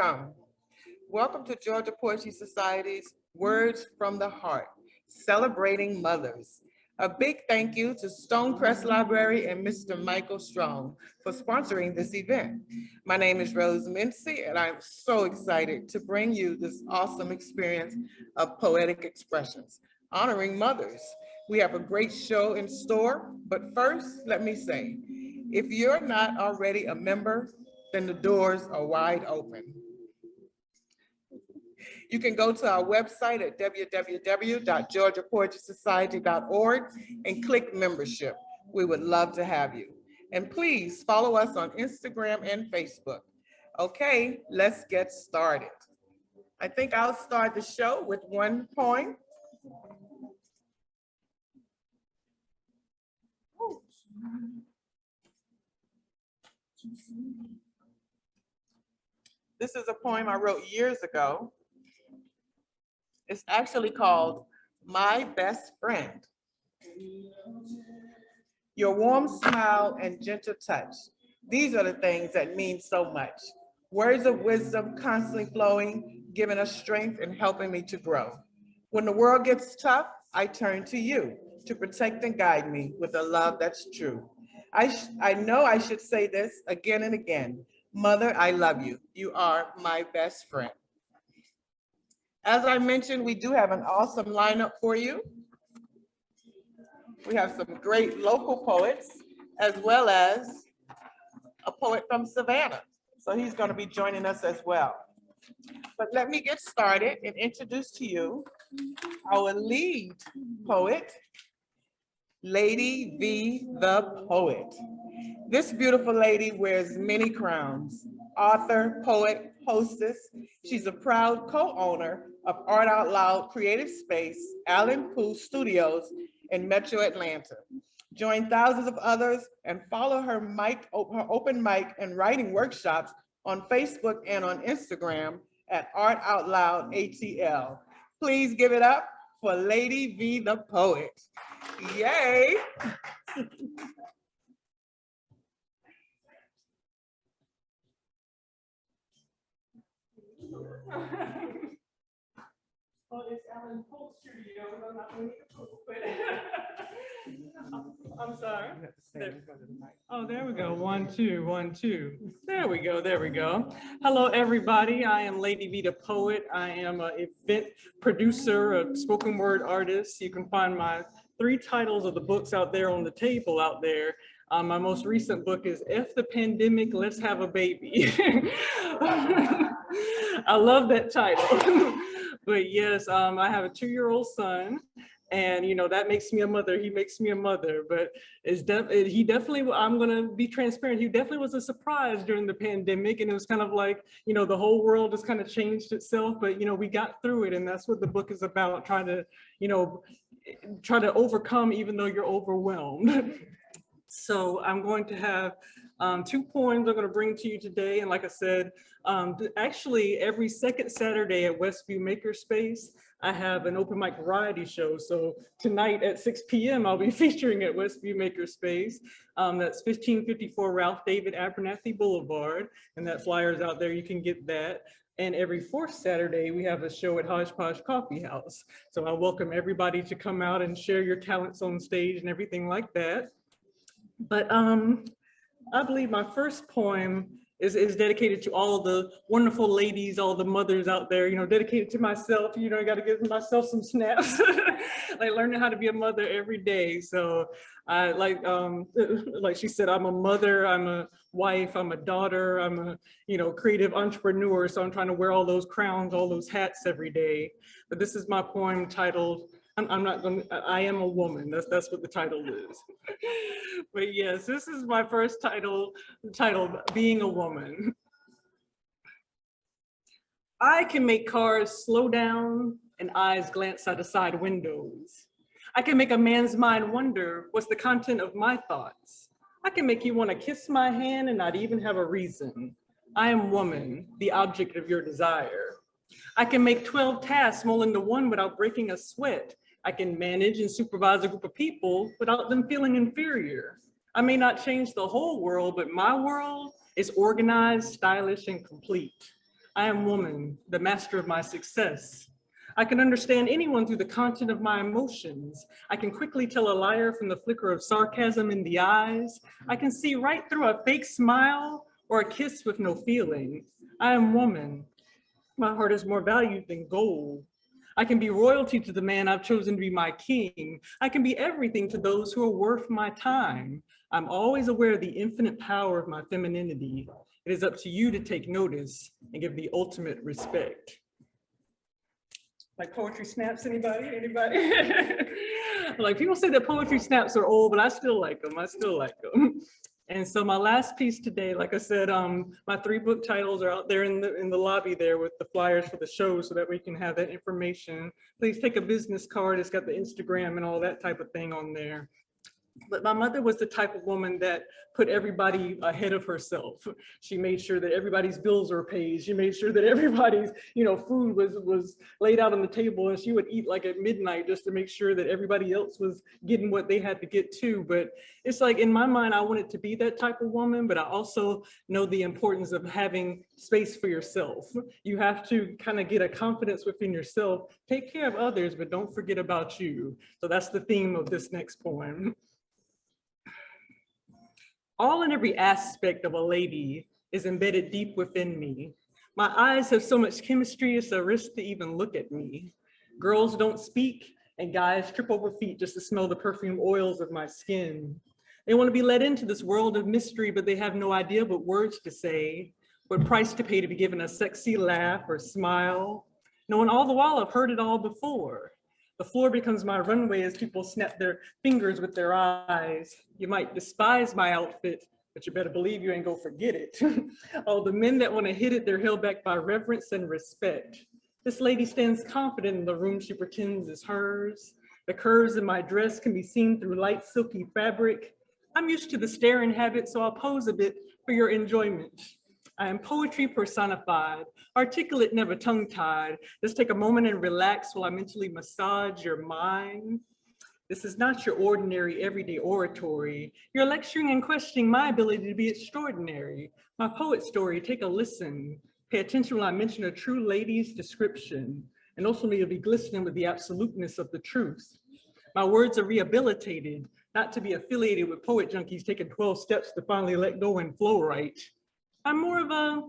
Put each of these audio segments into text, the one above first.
Welcome. Welcome to Georgia Poetry Society's Words from the Heart, celebrating mothers. A big thank you to Stonecrest Library and Mr. Michael Strong for sponsoring this event. My name is Rose Mincy, and I'm so excited to bring you this awesome experience of poetic expressions, honoring mothers. We have a great show in store, but first, let me say, if you're not already a member, then the doors are wide open. You can go to our website at www.georgiapoetrysociety.org and click membership. We would love to have you. And please follow us on Instagram and Facebook. Okay, let's get started. I think I'll start the show with one poem. This is a poem I wrote years ago. It's actually called My Best Friend. Your warm smile and gentle touch. These are the things that mean so much. Words of wisdom constantly flowing, giving us strength and helping me to grow. When the world gets tough, I turn to you to protect and guide me with a love that's true. I know I should say this again and again. Mother, I love you. You are my best friend. As I mentioned, we do have an awesome lineup for you. We have some great local poets, as well as a poet from Savannah. So he's going to be joining us as well. But let me get started and introduce to you our lead poet, Lady V the Poet. This beautiful lady wears many crowns: author, poet, hostess. She's a proud co-owner of Art Out Loud Creative Space, Allen Poole Studios in Metro Atlanta. Join thousands of others and follow her open mic and writing workshops on Facebook and on Instagram at Art Out Loud ATL. Please give it up for Lady V the Poet. Yay! Well, it's Allen Poole Studio. I'm not going to Poole, but I'm sorry. Oh, there we go. 1, 2, 1, 2. There we go. There we go. Hello, everybody. I am Lady V the Poet. I am an event producer, a spoken word artist. You can find my 3 titles of the books out there on the table out there. My most recent book is F the Pandemic, Let's Have a Baby. I love that title. But yes, I have a 2-year-old son, and you know that makes me a mother. He makes me a mother. But he definitely. I'm gonna be transparent. He definitely was a surprise during the pandemic, and it was kind of like, you know, the whole world has kind of changed itself. But you know, we got through it, and that's what the book is about. Trying to, you know, try to overcome even though you're overwhelmed. So I'm going to have 2 poems I'm going to bring to you today. And like I said, actually every second Saturday at Westview Makerspace, I have an open mic variety show. So tonight at 6 p.m. I'll be featuring at Westview Makerspace. That's 1554 Ralph David Abernathy Boulevard. And that flyer's out there, you can get that. And every 4th Saturday, we have a show at Hodgepodge Coffee House. So I welcome everybody to come out and share your talents on stage and everything like that. But I believe my first poem is dedicated to all the wonderful ladies, all the mothers out there, you know, dedicated to myself. You know, I got to give myself some snaps, like learning how to be a mother every day. So I like she said, I'm a mother, I'm a wife, I'm a daughter, I'm a, you know, creative entrepreneur. So I'm trying to wear all those crowns, all those hats every day. But this is my poem titled, I am a woman. That's what the title is. But yes, this is my first title, titled Being a Woman. I can make cars slow down and eyes glance out of side windows. I can make a man's mind wonder what's the content of my thoughts. I can make you want to kiss my hand and not even have a reason. I am woman, the object of your desire. I can make 12 tasks roll into one without breaking a sweat. I can manage and supervise a group of people without them feeling inferior. I may not change the whole world, but my world is organized, stylish, and complete. I am woman, the master of my success. I can understand anyone through the content of my emotions. I can quickly tell a liar from the flicker of sarcasm in the eyes. I can see right through a fake smile or a kiss with no feeling. I am woman. My heart is more valued than gold. I can be royalty to the man I've chosen to be my king. I can be everything to those who are worth my time. I'm always aware of the infinite power of my femininity. It is up to you to take notice and give the ultimate respect. Like poetry snaps, anybody? Anybody? Like people say that poetry snaps are old, but I still like them. I still like them. And so my last piece today, like I said, my 3 book titles are out there in the lobby there with the flyers for the show so that we can have that information. Please take a business card. It's got the Instagram and all that type of thing on there. But my mother was the type of woman that put everybody ahead of herself. She made sure that everybody's bills are paid. She made sure that everybody's, food was laid out on the table, and she would eat like at midnight just to make sure that everybody else was getting what they had to get too. But it's like, in my mind, I wanted to be that type of woman, but I also know the importance of having space for yourself. You have to kind of get a confidence within yourself, take care of others, but don't forget about you. So that's the theme of this next poem. All and every aspect of a lady is embedded deep within me. My eyes have so much chemistry, it's a risk to even look at me. Girls don't speak, and guys trip over feet just to smell the perfume oils of my skin. They want to be let into this world of mystery, but they have no idea what words to say, what price to pay to be given a sexy laugh or smile. Knowing all the while I've heard it all before. The floor becomes my runway as people snap their fingers with their eyes. You might despise my outfit, but you better believe you ain't gonna forget it. All the men that want to hit it, they're held back by reverence and respect. This lady stands confident in the room she pretends is hers. The curves in my dress can be seen through light silky fabric. I'm used to the staring habit, so I'll pose a bit for your enjoyment. I am poetry personified, articulate, never tongue-tied. Just take a moment and relax while I mentally massage your mind. This is not your ordinary everyday oratory. You're lecturing and questioning my ability to be extraordinary. My poet story, take a listen. Pay attention when I mention a true lady's description, and ultimately you'll be glistening with the absoluteness of the truth. My words are rehabilitated, not to be affiliated with poet junkies taking 12 steps to finally let go and flow right. I'm more of a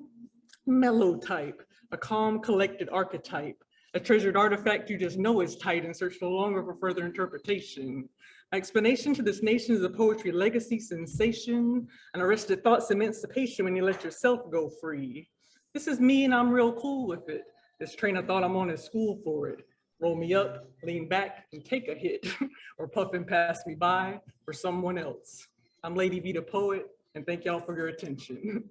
mellow type, a calm, collected archetype, a treasured artifact you just know is tight and search no longer for further interpretation. My explanation to this nation is a poetry legacy sensation, an arrested thought's emancipation when you let yourself go free. This is me and I'm real cool with it. This train of thought I'm on is school for it. Roll me up, lean back, and take a hit, or puff and pass me by for someone else. I'm Lady V the Poet, and thank y'all for your attention.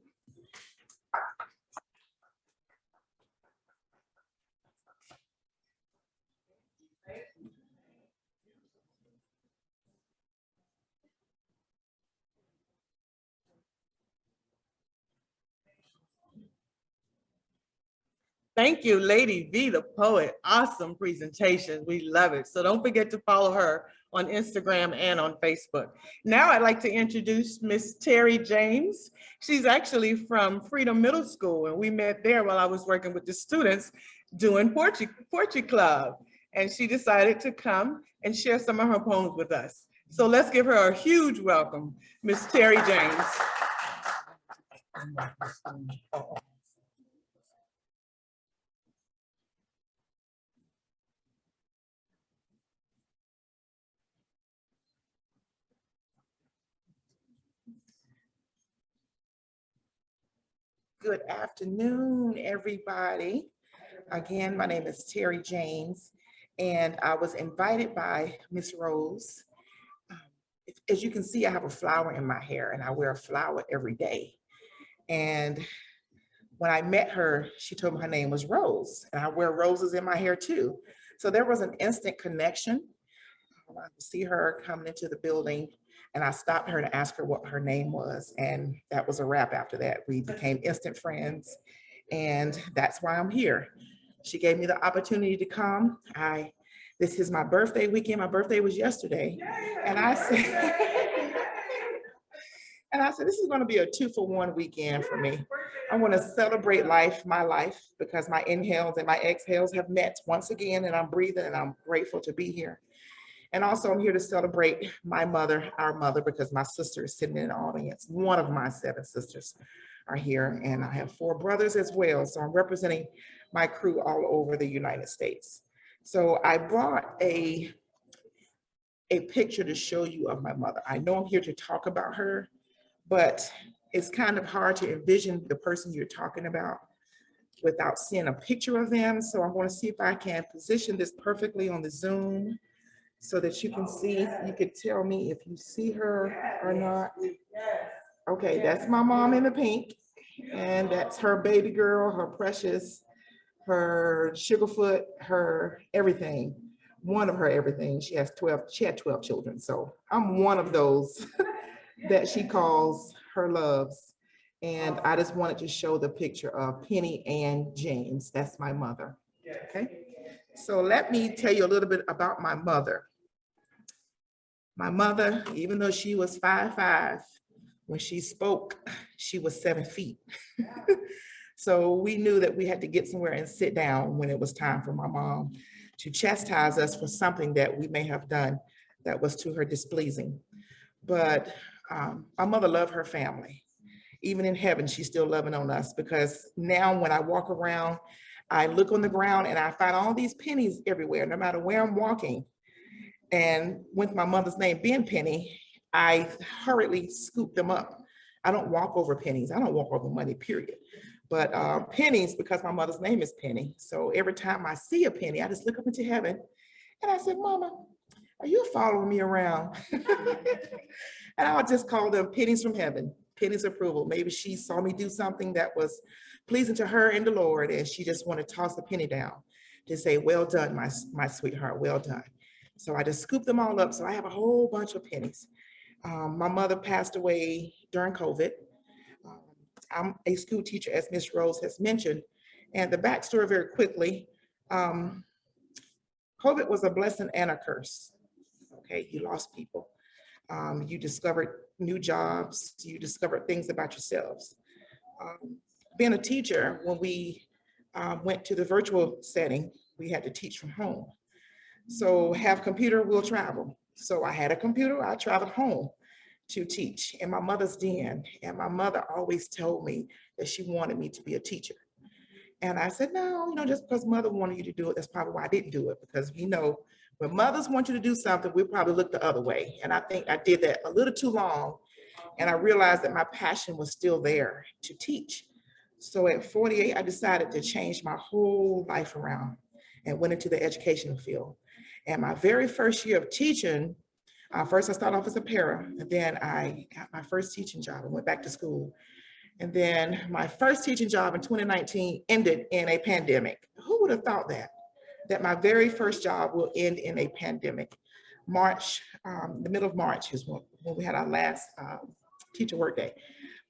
Thank you, Lady V the Poet. Awesome presentation. We love it. So don't forget to follow her on Instagram and on Facebook. Now I'd like to introduce Miss Terry James. She's actually from Freedom Middle School, and we met there while I was working with the students doing Poetry Club. And she decided to come and share some of her poems with us. So let's give her a huge welcome, Miss Terry James. Good afternoon, everybody. Again, my name is Terry James, and I was invited by Miss Rose. As you can see, I have a flower in my hair, and I wear a flower every day. And when I met her, she told me her name was Rose, and I wear roses in my hair too. So there was an instant connection. I see her coming into the building, and I stopped her to ask her what her name was. And that was a wrap after that. We became instant friends, and that's why I'm here. She gave me the opportunity to come. This is my birthday weekend. My birthday was yesterday. And I said, this is gonna be a 2-for-1 weekend for me. I want to celebrate life, my life, because my inhales and my exhales have met once again, and I'm breathing, and I'm grateful to be here. And also I'm here to celebrate my mother, our mother, because my sister is sitting in the audience. One of my 7 sisters are here, and I have 4 brothers as well. So I'm representing my crew all over the United States. So I brought a picture to show you of my mother. I know I'm here to talk about her, but it's kind of hard to envision the person you're talking about without seeing a picture of them. So I'm going to see if I can position this perfectly on the Zoom so that you can see, you could tell me if you see her or not. Okay, that's my mom in the pink, and that's her baby girl, her precious, her sugarfoot, her everything. One of her everything. She had 12 children. So I'm one of those that she calls her loves. And I just wanted to show the picture of Penny Ann James. That's my mother. Okay. So let me tell you a little bit about my mother. My mother, even though she was 5'5", when she spoke, she was 7 feet. So we knew that we had to get somewhere and sit down when it was time for my mom to chastise us for something that we may have done that was to her displeasing. But my mother loved her family. Even in heaven, she's still loving on us, because now when I walk around, I look on the ground and I find all these pennies everywhere, no matter where I'm walking. And with my mother's name being Penny, I hurriedly scoop them up. I don't walk over pennies. I don't walk over money, period. But pennies, because my mother's name is Penny. So every time I see a penny, I just look up into heaven and I said, Mama, are you following me around? And I'll just call them pennies from heaven, pennies approval. Maybe she saw me do something that was pleasing to her and the Lord, and she just wanted to toss a penny down to say, well done, my sweetheart, well done. So I just scooped them all up. So I have a whole bunch of pennies. My mother passed away during COVID. I'm a school teacher, as Miss Rose has mentioned. And the backstory very quickly, COVID was a blessing and a curse. Okay, you lost people. You discovered new jobs. You discovered things about yourselves. Being a teacher, when we went to the virtual setting, we had to teach from home. So have computer, we'll travel. So I had a computer, I traveled home to teach in my mother's den. And my mother always told me that she wanted me to be a teacher. And I said, no, just because mother wanted you to do it, that's probably why I didn't do it. Because when mothers want you to do something, we probably look the other way. And I think I did that a little too long. And I realized that my passion was still there to teach. So at 48, I decided to change my whole life around and went into the educational field. And my very first year of teaching, first I started off as a para, and then I got my first teaching job and went back to school. And then my first teaching job in 2019 ended in a pandemic. Who would have thought that my very first job will end in a pandemic? March, the middle of March is when we had our last teacher work day.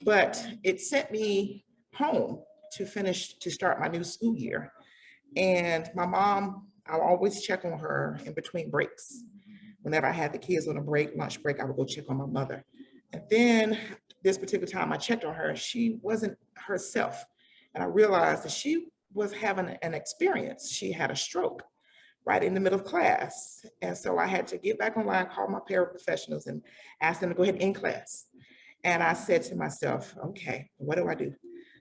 But it sent me home to start my new school year. And my mom, I'll always check on her in between breaks. Whenever I had the kids on a break, lunch break, I would go check on my mother. And then this particular time I checked on her, she wasn't herself. And I realized that she was having an experience. She had a stroke right in the middle of class. And so I had to get back online, call my paraprofessionals and ask them to go ahead and end class. And I said to myself, okay, what do I do?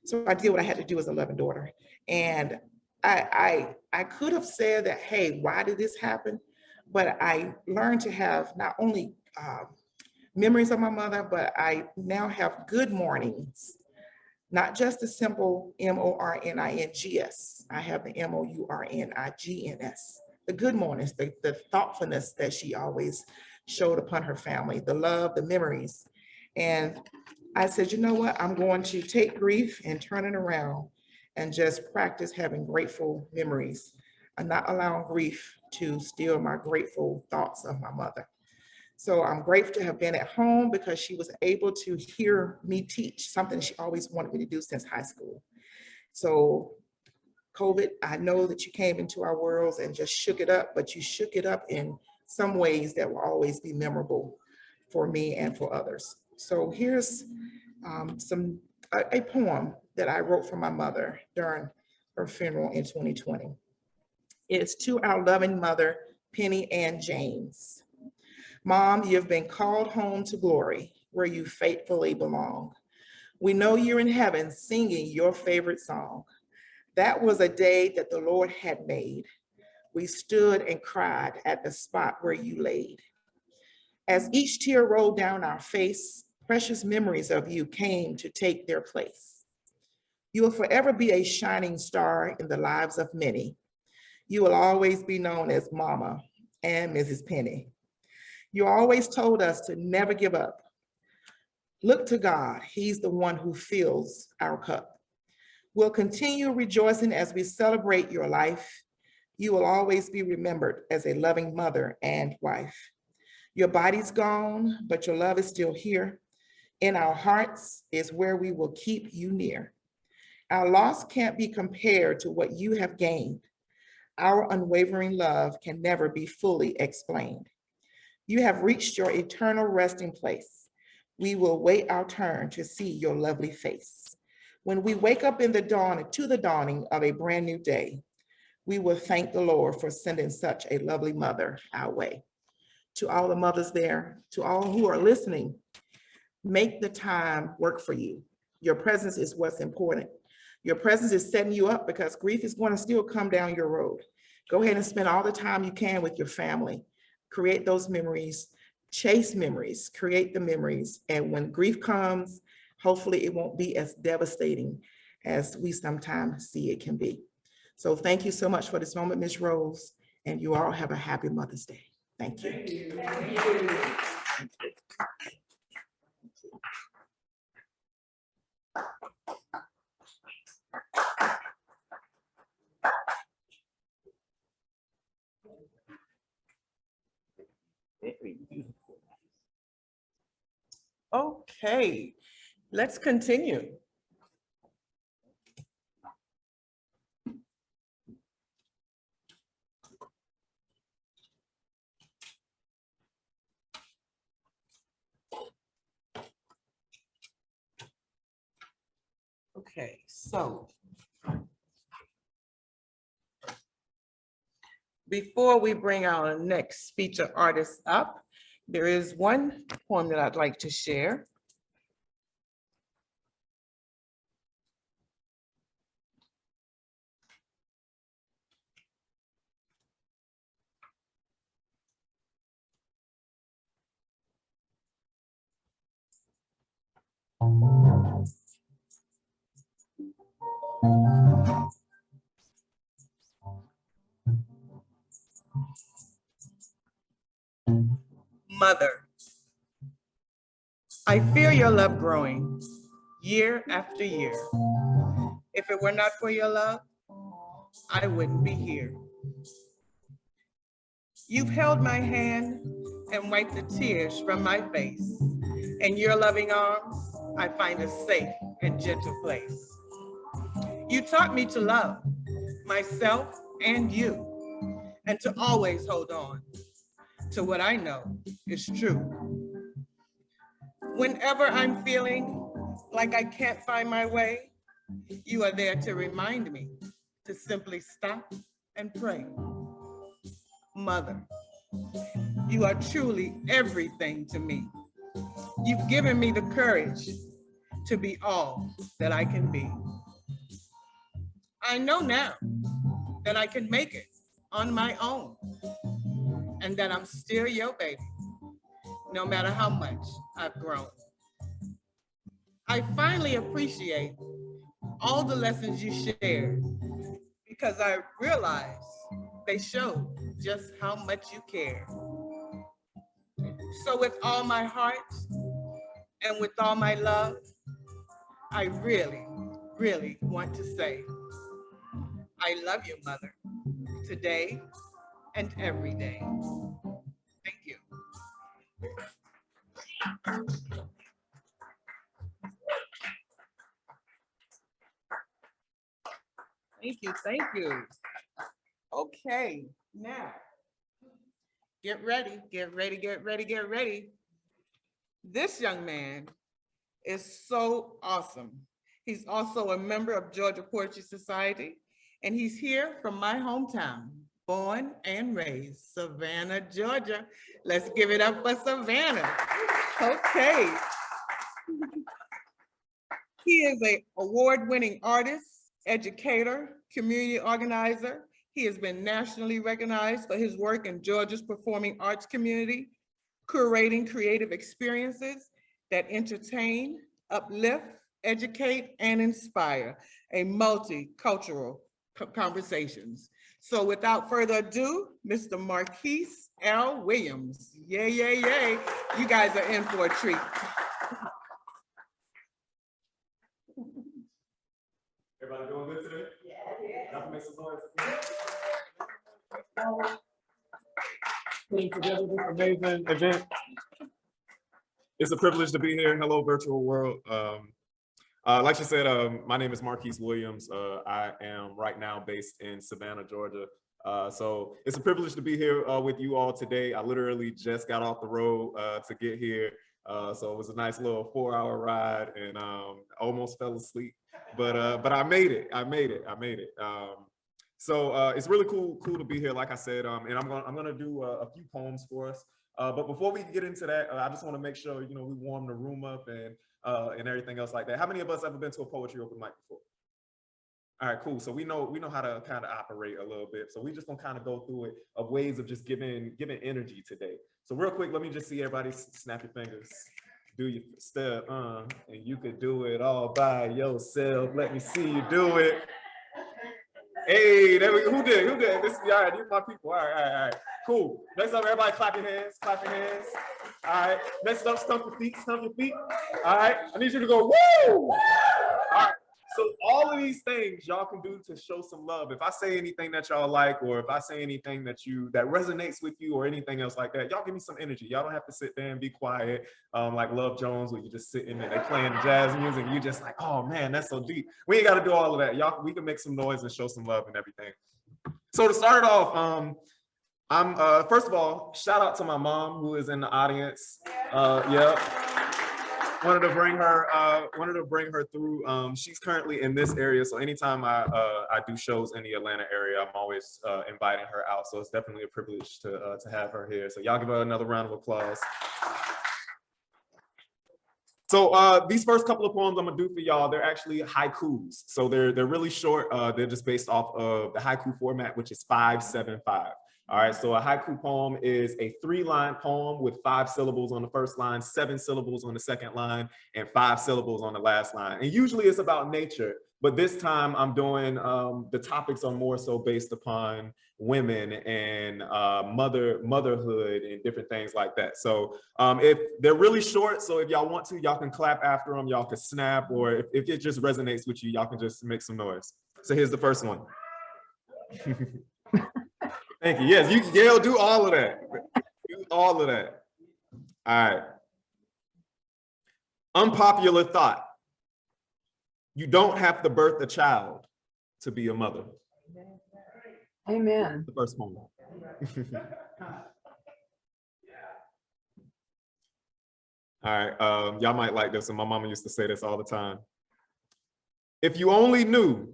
So I did what I had to do as a loving daughter. And I could have said that, hey, why did this happen? But I learned to have not only memories of my mother, but I now have good mornings, not just the simple MORNINGS. I have the MOURNIGNS, the good mornings, the thoughtfulness that she always showed upon her family, the love, the memories. And I said, you know what? I'm going to take grief and turn it around and just practice having grateful memories and not allowing grief to steal my grateful thoughts of my mother. So I'm grateful to have been at home because she was able to hear me teach, something she always wanted me to do since high school. So COVID, I know that you came into our worlds and just shook it up, but you shook it up in some ways that will always be memorable for me and for others. So here's some a poem that I wrote for my mother during her funeral in 2020. It is to our loving mother, Penny Ann James. Mom, you've been called home to glory where you faithfully belong. We know you're in heaven singing your favorite song. That was a day that the Lord had made. We stood and cried at the spot where you laid. As each tear rolled down our face, precious memories of you came to take their place. You will forever be a shining star in the lives of many. You will always be known as Mama and Mrs. Penny. You always told us to never give up. Look to God, He's the one who fills our cup. We'll continue rejoicing as we celebrate your life. You will always be remembered as a loving mother and wife. Your body's gone, but your love is still here. In our hearts is where we will keep you near. Our loss can't be compared to what you have gained. Our unwavering love can never be fully explained. You have reached your eternal resting place. We will wait our turn to see your lovely face. When we wake up in the dawn to the dawning of a brand new day, we will thank the Lord for sending such a lovely mother our way. To all the mothers there, to all who are listening, make the time work for you. Your presence is what's important. Your presence is setting you up because grief is going to still come down your road. Go ahead and spend all the time you can with your family. Create those memories, chase memories, create the memories. And when grief comes, hopefully it won't be as devastating as we sometimes see it can be. So thank you so much for this moment, Ms. Rose, and you all have a happy Mother's Day. Thank you. Thank you. Thank you. Very beautiful. Okay, let's continue. Okay, so before we bring our next feature artist up, there is one poem that I'd like to share. Mother, I feel your love growing year after year. If it were not for your love, I wouldn't be here. You've held my hand and wiped the tears from my face. In your loving arms, I find a safe and gentle place. You taught me to love myself and you, and to always hold on to what I know is true. Whenever I'm feeling like I can't find my way, you are there to remind me to simply stop and pray. Mother, you are truly everything to me. You've given me the courage to be all that I can be. I know now that I can make it on my own and that I'm still your baby, no matter how much I've grown. I finally appreciate all the lessons you shared because I realize they show just how much you care. So with all my heart and with all my love, I really, really want to say, I love you, Mother, today and every day. Thank you. Thank you, thank you. Okay, now, get ready, get ready, get ready, get ready. This young man is so awesome. He's also a member of Georgia Poetry Society, and he's here from my hometown, born and raised, Savannah, Georgia. Let's give it up for Savannah. Okay. He is an award-winning artist, educator, community organizer. He has been nationally recognized for his work in Georgia's performing arts community, curating creative experiences that entertain, uplift, educate, and inspire a multicultural conversations. So without further ado, Mr. Marquise L. Williams. Yay, yay, yay. You guys are in for a treat. Everybody doing good today? Yeah. Y'all can make some noise. Putting together this amazing event. It's a privilege to be here. Hello, virtual world. Like she said, my name is Marquise Williams. I am right now based in Savannah, Georgia. So it's a privilege to be here with you all today. I literally just got off the road to get here. So it was a nice little 4-hour ride and almost fell asleep. But I made it. So it's really cool to be here, like I said, and I'm gonna do a few poems for us. But before we get into that, I just want to make sure we warm the room up and everything else like that. How many of us ever been to a poetry open mic before? All right, cool. So we know how to kind of operate a little bit. So we just gonna kind of go through it of ways of just giving energy today. So real quick, let me just see everybody snap your fingers. Do your step, and you could do it all by yourself. Let me see you do it. Hey, there we go. Who did? This all right, these are my people. All right. Cool. Next up, everybody clap your hands. All right. Next up, stump your feet. All right. I need you to go, woo! All right. So all of these things y'all can do to show some love. If I say anything that y'all like, or if I say anything that resonates with you or anything else like that, y'all give me some energy. Y'all don't have to sit there and be quiet like Love Jones, where you just sitting and they playing jazz music and you just like, oh man, that's so deep. We ain't got to do all of that. Y'all, we can make some noise and show some love and everything. So to start it off, I'm first of all, shout out to my mom who is in the audience. Wanted to bring her through. She's currently in this area, so anytime I do shows in the Atlanta area, I'm always inviting her out. So it's definitely a privilege to have her here. So y'all give her another round of applause. So these first couple of poems I'm gonna do for y'all, they're actually haikus. So they're really short. They're just based off of the haiku format, which is 5-7-5. All right, so a haiku poem is a 3-line poem with 5 syllables on the first line, 7 syllables on the second line, and 5 syllables on the last line. And usually it's about nature, but this time I'm doing, the topics are more so based upon women and motherhood and different things like that. So if they're really short, so if y'all want to, y'all can clap after them, y'all can snap, or if it just resonates with you, y'all can just make some noise. So here's the first one. Thank you. Yes, you can do all of that. Do all of that. All right. Unpopular thought. You don't have to birth a child to be a mother. Amen. The first poem. All right. Y'all might like this, and my mama used to say this all the time. If you only knew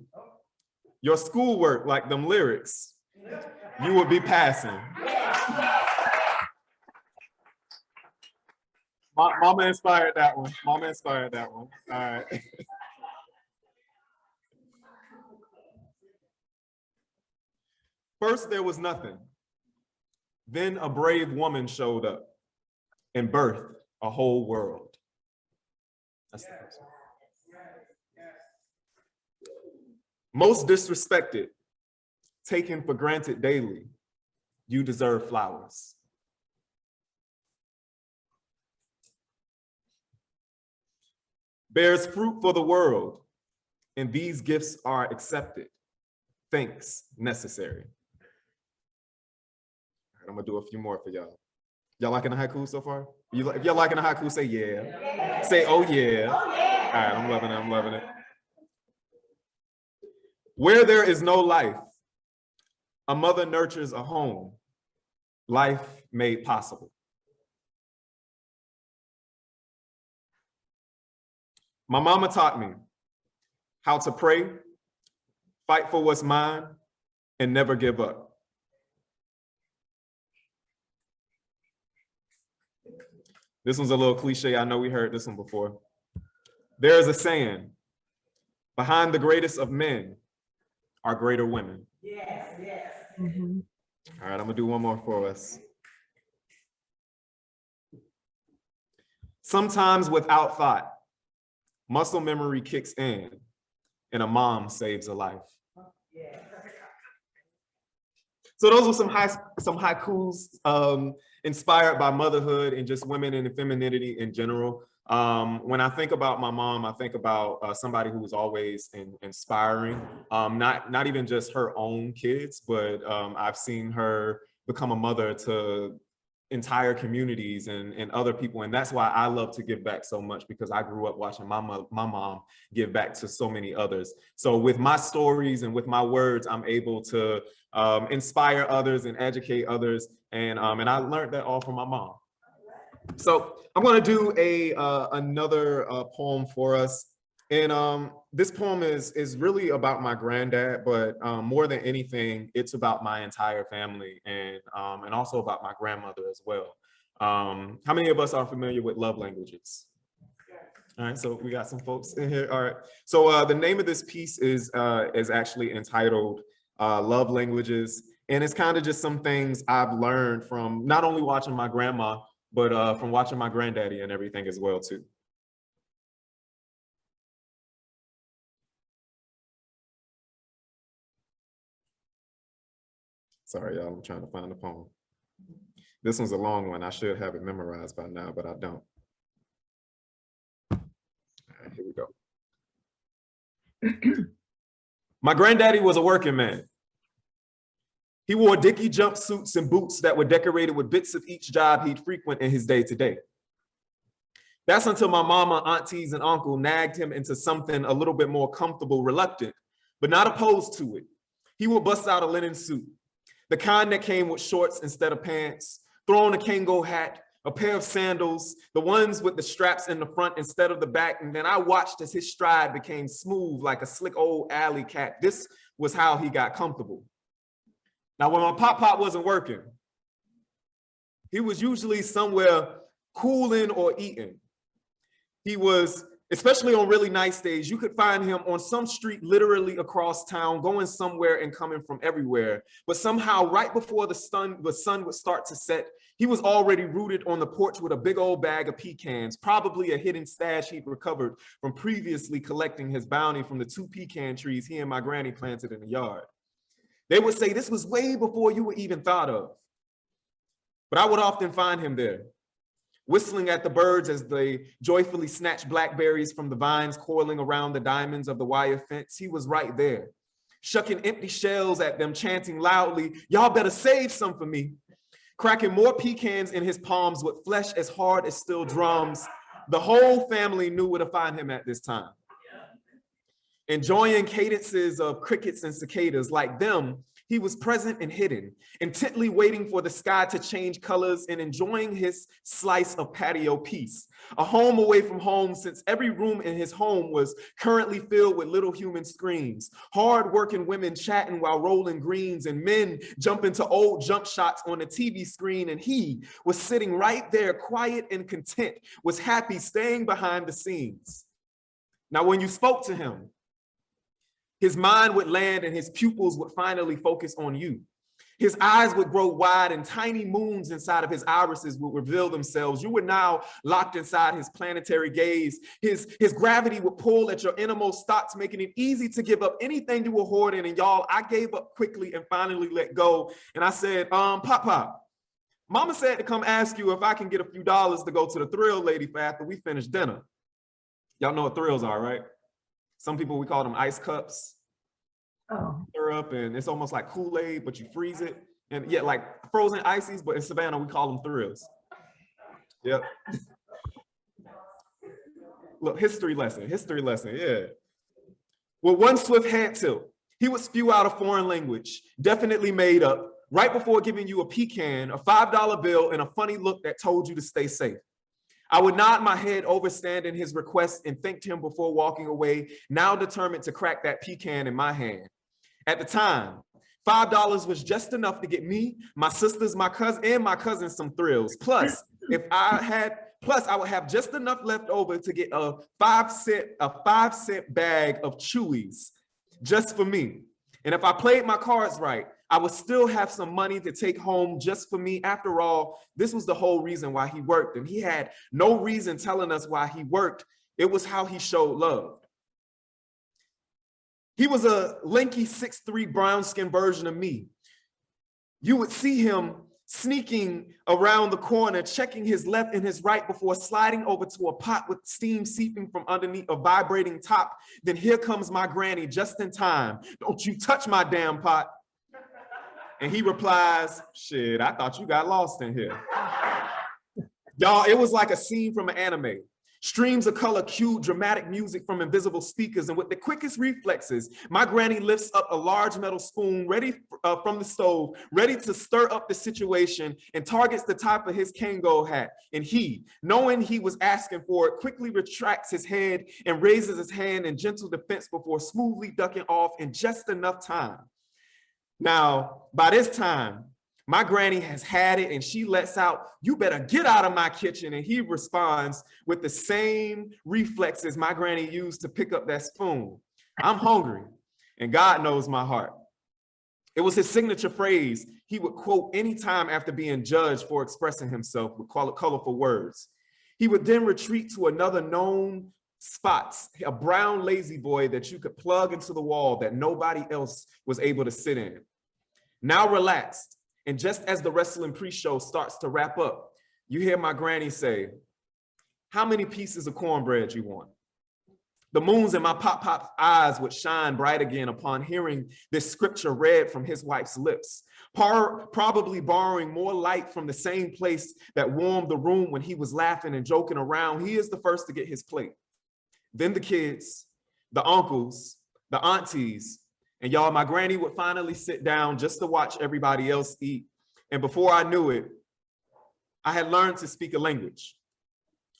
your schoolwork like them lyrics, you would be passing. Mama inspired that one. All right. First, there was nothing. Then a brave woman showed up and birthed a whole world. That's the first one. Most disrespected, taken for granted daily, you deserve flowers. Bears fruit for the world, and these gifts are accepted. Thanks necessary. I'm gonna do a few more for y'all. Y'all liking the haiku so far? If y'all liking the haiku, say yeah. Say oh yeah. All right, I'm loving it. Where there is no life, a mother nurtures a home, life made possible. My mama taught me, how to pray, fight for what's mine, and never give up. This one's a little cliche. I know we heard this one before. There is a saying, behind the greatest of men are greater women. Yes, yes. Mhm. All right, I'm gonna do one more for us. Sometimes without thought, muscle memory kicks in and a mom saves a life. So those were some haikus inspired by motherhood and just women and femininity in general. When I think about my mom, I think about somebody who was always inspiring, not even just her own kids, but I've seen her become a mother to entire communities and other people. And that's why I love to give back so much, because I grew up watching my mom give back to so many others. So with my stories and with my words, I'm able to inspire others and educate others. And I learned that all from my mom. So I'm going to do another poem for us. And this poem is really about my granddad, but more than anything, it's about my entire family and also about my grandmother as well. How many of us are familiar with love languages? All right, so we got some folks in here. All right, so the name of this piece is actually entitled Love Languages. And it's kind of just some things I've learned from not only watching my grandma, but from watching my granddaddy and everything as well too. Sorry, y'all, I'm trying to find the poem. This one's a long one. I should have it memorized by now, but I don't. All right, here we go. My granddaddy was a working man. He wore Dickie jumpsuits and boots that were decorated with bits of each job he'd frequent in his day-to-day. That's until my mama, aunties, and uncle nagged him into something a little bit more comfortable, reluctant, but not opposed to it. He would bust out a linen suit, the kind that came with shorts instead of pants, throw on a Kango hat, a pair of sandals, the ones with the straps in the front instead of the back. And then I watched as his stride became smooth like a slick old alley cat. This was how he got comfortable. Now, when my pop wasn't working, he was usually somewhere cooling or eating. He was, especially on really nice days, you could find him on some street literally across town, going somewhere and coming from everywhere. But somehow, right before the sun would start to set, he was already rooted on the porch with a big old bag of pecans, probably a hidden stash he'd recovered from previously collecting his bounty from the 2 pecan trees he and my granny planted in the yard. They would say this was way before you were even thought of. But I would often find him there, whistling at the birds as they joyfully snatched blackberries from the vines coiling around the diamonds of the wire fence. He was right there, shucking empty shells at them, chanting loudly, "Y'all better save some for me," cracking more pecans in his palms with flesh as hard as steel drums. The whole family knew where to find him at this time. Enjoying cadences of crickets and cicadas. Like them, he was present and hidden, intently waiting for the sky to change colors and enjoying his slice of patio peace. A home away from home, since every room in his home was currently filled with little human screams, hard-working women chatting while rolling greens, and men jumping to old jump shots on the TV screen, and he was sitting right there, quiet and content, was happy staying behind the scenes. Now, when you spoke to him, his mind would land and his pupils would finally focus on you. His eyes would grow wide and tiny moons inside of his irises would reveal themselves. You were now locked inside his planetary gaze. His gravity would pull at your innermost thoughts, making it easy to give up anything you were hoarding. And y'all, I gave up quickly and finally let go. And I said, Pop, Mama said to come ask you if I can get a few dollars to go to the Thrill Lady for after we finish dinner. Y'all know what thrills are, right? Some people, we call them ice cups. Oh. Syrup, and it's almost like Kool-Aid, but you freeze it. And yeah, like frozen ices, but in Savannah, we call them thrills. Yep. Look, history lesson, yeah. With one swift hand tilt, he would spew out a foreign language, definitely made up, right before giving you a pecan, a $5 bill, and a funny look that told you to stay safe. I would nod my head, overstanding his request, and thanked him before walking away, now determined to crack that pecan in my hand. At the time, $5 was just enough to get me, my sisters, my cousin some thrills. Plus, I would have just enough left over to get a 5-cent bag of Chewies just for me. And if I played my cards right, I would still have some money to take home just for me. After all, this was the whole reason why he worked, and he had no reason telling us why he worked. It was how he showed love. He was a lanky 6'3" brown-skinned version of me. You would see him sneaking around the corner, checking his left and his right before sliding over to a pot with steam seeping from underneath a vibrating top. Then here comes my granny just in time. Don't you touch my damn pot. And he replies, shit, I thought you got lost in here. Y'all, it was like a scene from an anime. Streams of color cued dramatic music from invisible speakers, and with the quickest reflexes, my granny lifts up a large metal spoon ready from the stove, ready to stir up the situation, and targets the top of his Kango hat. And he, knowing he was asking for it, quickly retracts his head and raises his hand in gentle defense before smoothly ducking off in just enough time. Now, by this time, my granny has had it and she lets out, "You better get out of my kitchen." And he responds with the same reflexes my granny used to pick up that spoon. "I'm hungry, and God knows my heart." It was his signature phrase he would quote anytime after being judged for expressing himself with colorful words. He would then retreat to another known spots, a brown lazy boy that you could plug into the wall that nobody else was able to sit in. Now relaxed, and just as the wrestling pre-show starts to wrap up, you hear my granny say, "How many pieces of cornbread you want?" The moons in my pop-pop's eyes would shine bright again upon hearing this scripture read from his wife's lips, probably borrowing more light from the same place that warmed the room when he was laughing and joking around. He is the first to get his plate. Then the kids, the uncles, the aunties, and y'all, my granny would finally sit down just to watch everybody else eat. And before I knew it, I had learned to speak a language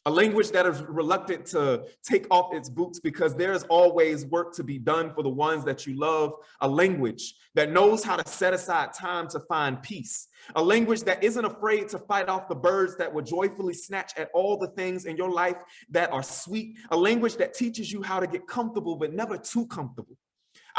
that is reluctant to take off its boots because there is always work to be done for the ones that you love, a language that knows how to set aside time to find peace, a language that isn't afraid to fight off the birds that will joyfully snatch at all the things in your life that are sweet, a language that teaches you how to get comfortable but never too comfortable.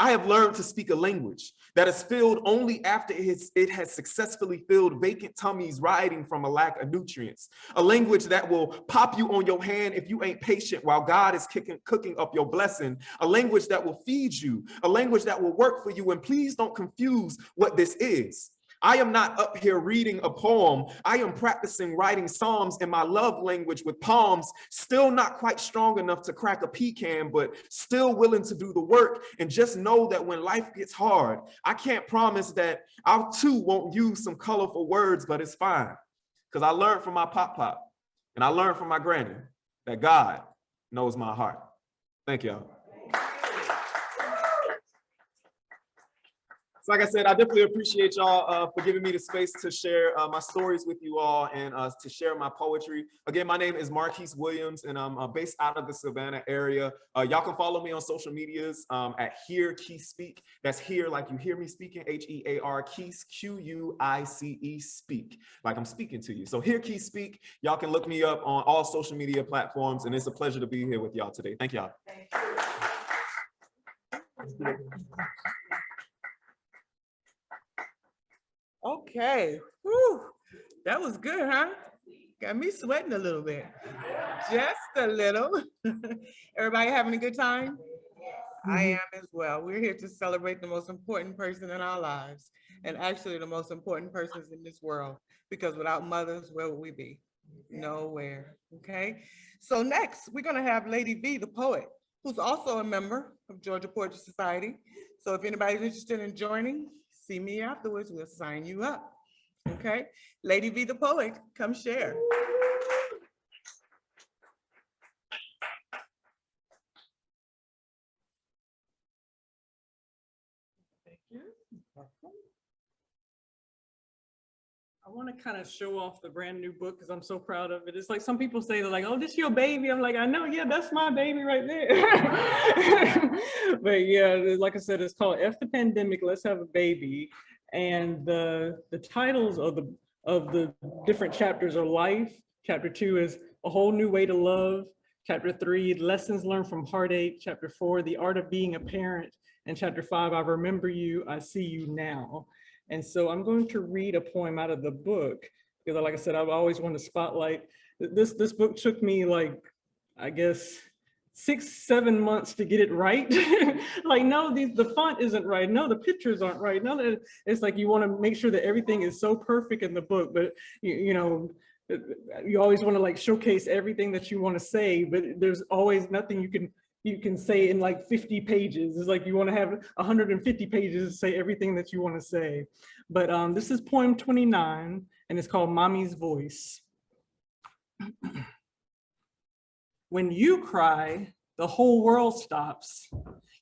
I have learned to speak a language that is filled only after it has successfully filled vacant tummies riding from a lack of nutrients. A language that will pop you on your hand if you ain't patient while God is cooking up your blessing. A language that will feed you. A language that will work for you. And please don't confuse what this is. I am not up here reading a poem. I am practicing writing psalms in my love language with palms still not quite strong enough to crack a pecan, but still willing to do the work. And just know that when life gets hard, I can't promise that I too won't use some colorful words, but it's fine. Because I learned from my pop and I learned from my granny that God knows my heart. Thank y'all. Like I said, I definitely appreciate y'all for giving me the space to share my stories with you all and to share my poetry. Again, my name is Marquise Williams, and I'm based out of the Savannah area. Y'all can follow me on social medias at Hear Key Speak. That's Hear like you hear me speaking, H-E-A-R, Keys, Q-U-I-C-E, Speak, like I'm speaking to you. So Hear Key Speak. Y'all can look me up on all social media platforms, and it's a pleasure to be here with y'all today. Thank y'all. Okay, whew, that was good, huh? Got me sweating a little bit, just a little. Everybody having a good time? I am as well. We're here to celebrate the most important person in our lives, and actually the most important persons in this world, because without mothers, where would we be? Nowhere, okay? So next, we're gonna have Lady V, the poet, who's also a member of Georgia Poetry Society. So if anybody's interested in joining, see me afterwards, we'll sign you up, okay? Lady V, the poet, come share. Thank you. I want to kind of show off the brand new book because I'm so proud of it. It's like some people say they're like, "Oh, this your baby." I'm like, "I know, yeah, that's my baby right there." But yeah, like I said, it's called "F the Pandemic, Let's Have a Baby," and the titles of the different chapters are Life. Chapter 2 is A Whole New Way to Love. Chapter 3, Lessons Learned from Heartache. Chapter 4, The Art of Being a Parent. And chapter 5, I Remember You, I See You Now. And so I'm going to read a poem out of the book because, like I said, I've always wanted to spotlight. This book took me like, I guess, 6-7 months to get it right. Like, no, the font isn't right. No, the pictures aren't right. No, it's like you want to make sure that everything is so perfect in the book, but you know, you always want to like showcase everything that you want to say, but there's always nothing you can say in like 50 pages. It's like you want to have 150 pages to say everything that you want to say. But this is poem 29 and it's called Mommy's Voice. When you cry, the whole world stops.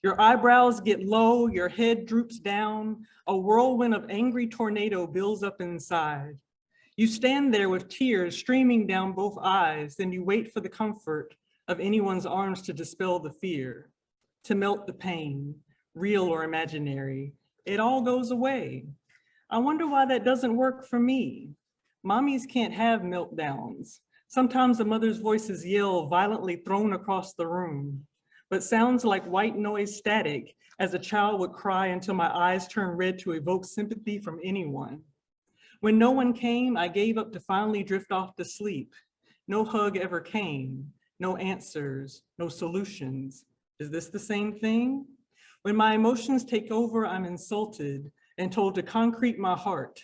Your eyebrows get low, your head droops down, a whirlwind of angry tornado builds up inside. You stand there with tears streaming down both eyes, then you wait for the comfort of anyone's arms to dispel the fear, to melt the pain, real or imaginary. It all goes away. I wonder why that doesn't work for me. Mommies can't have meltdowns. Sometimes the mother's voices yell violently thrown across the room, but sounds like white noise static as a child would cry until my eyes turn red to evoke sympathy from anyone. When no one came, I gave up to finally drift off to sleep. No hug ever came, no answers, no solutions. Is this the same thing? When my emotions take over, I'm insulted and told to concrete my heart.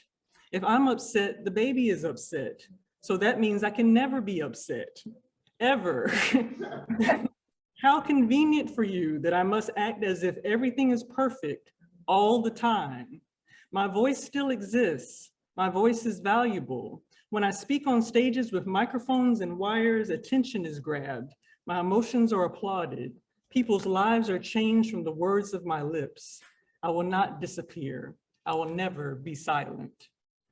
If I'm upset, the baby is upset. So that means I can never be upset, ever. How convenient for you that I must act as if everything is perfect all the time. My voice still exists. My voice is valuable. When I speak on stages with microphones and wires, attention is grabbed. My emotions are applauded. People's lives are changed from the words of my lips. I will not disappear. I will never be silent.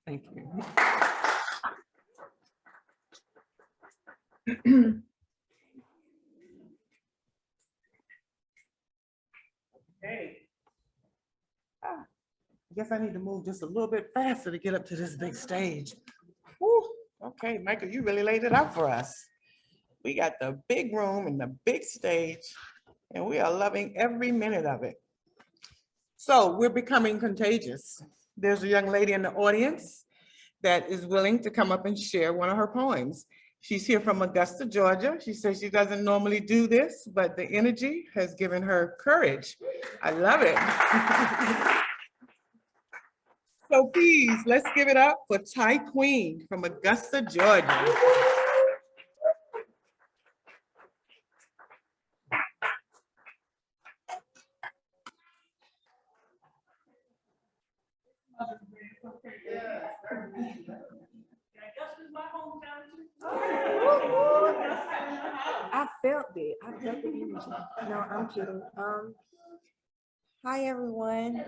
Thank you. Hey. I guess I need to move just a little bit faster to get up to this big stage. Whew. Okay, Michael, you really laid it out for us. We got the big room and the big stage, and we are loving every minute of it. So we're becoming contagious. There's a young lady in the audience that is willing to come up and share one of her poems. She's here from Augusta, Georgia. She says she doesn't normally do this, but the energy has given her courage. I love it. So please, let's give it up for Ty Queen from Augusta, Georgia. I felt it. I felt the energy. No, I'm kidding. Hi everyone.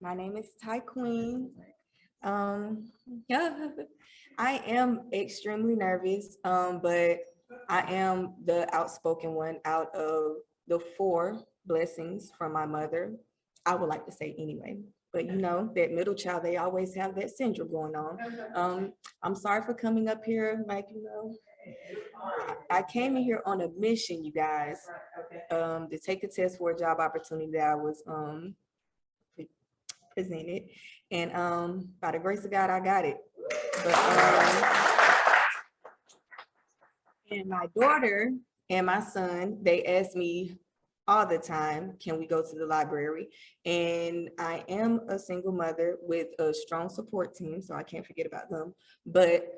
My name is Ty Queen. Yeah, I am extremely nervous, but I am the outspoken one out of the 4 blessings from my mother. I would like to say anyway, but you know, that middle child, they always have that syndrome going on. I'm sorry for coming up here, like, you know, I came in here on a mission, you guys, to take a test for a job opportunity that I was presented, and by the grace of God, I got it. But, and my daughter and my son, they asked me all the time, can we go to the library? And I am a single mother with a strong support team, so I can't forget about them. But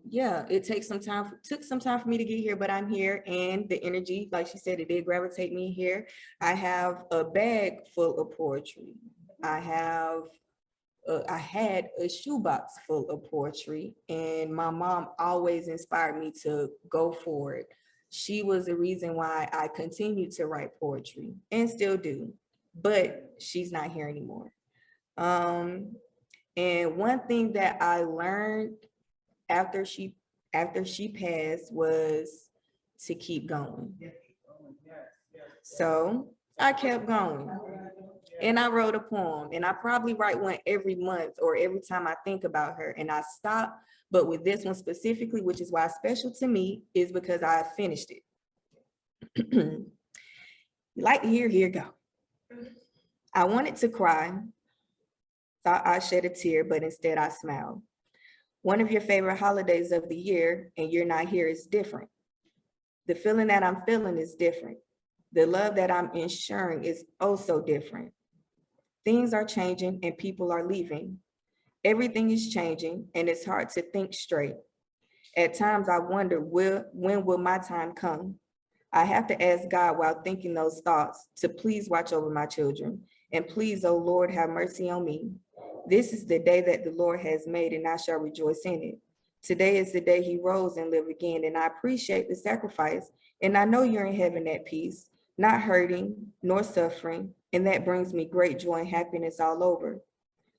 yeah, it took some time for me to get here, but I'm here, and the energy, like she said, it did gravitate me here. I have a bag full of poetry. I had a shoebox full of poetry, and my mom always inspired me to go for it. She was the reason why I continued to write poetry and still do, but she's not here anymore. And one thing that I learned after she passed was to keep going. So I kept going. And I wrote a poem, and I probably write one every month or every time I think about her, and I stop. But with this one specifically, which is why it's special to me, is because I finished it. You like to hear, here go. I wanted to cry, thought I shed a tear, but instead I smiled. One of your favorite holidays of the year, and you're not here, is different. The feeling that I'm feeling is different. The love that I'm ensuring is oh so different. Things are changing and people are leaving. Everything is changing and it's hard to think straight. At times I wonder, when will my time come? I have to ask God while thinking those thoughts to please watch over my children. And please, oh Lord, have mercy on me. This is the day that the Lord has made and I shall rejoice in it. Today is the day he rose and lived again, and I appreciate the sacrifice. And I know you're in heaven at peace, not hurting nor suffering, and that brings me great joy and happiness all over.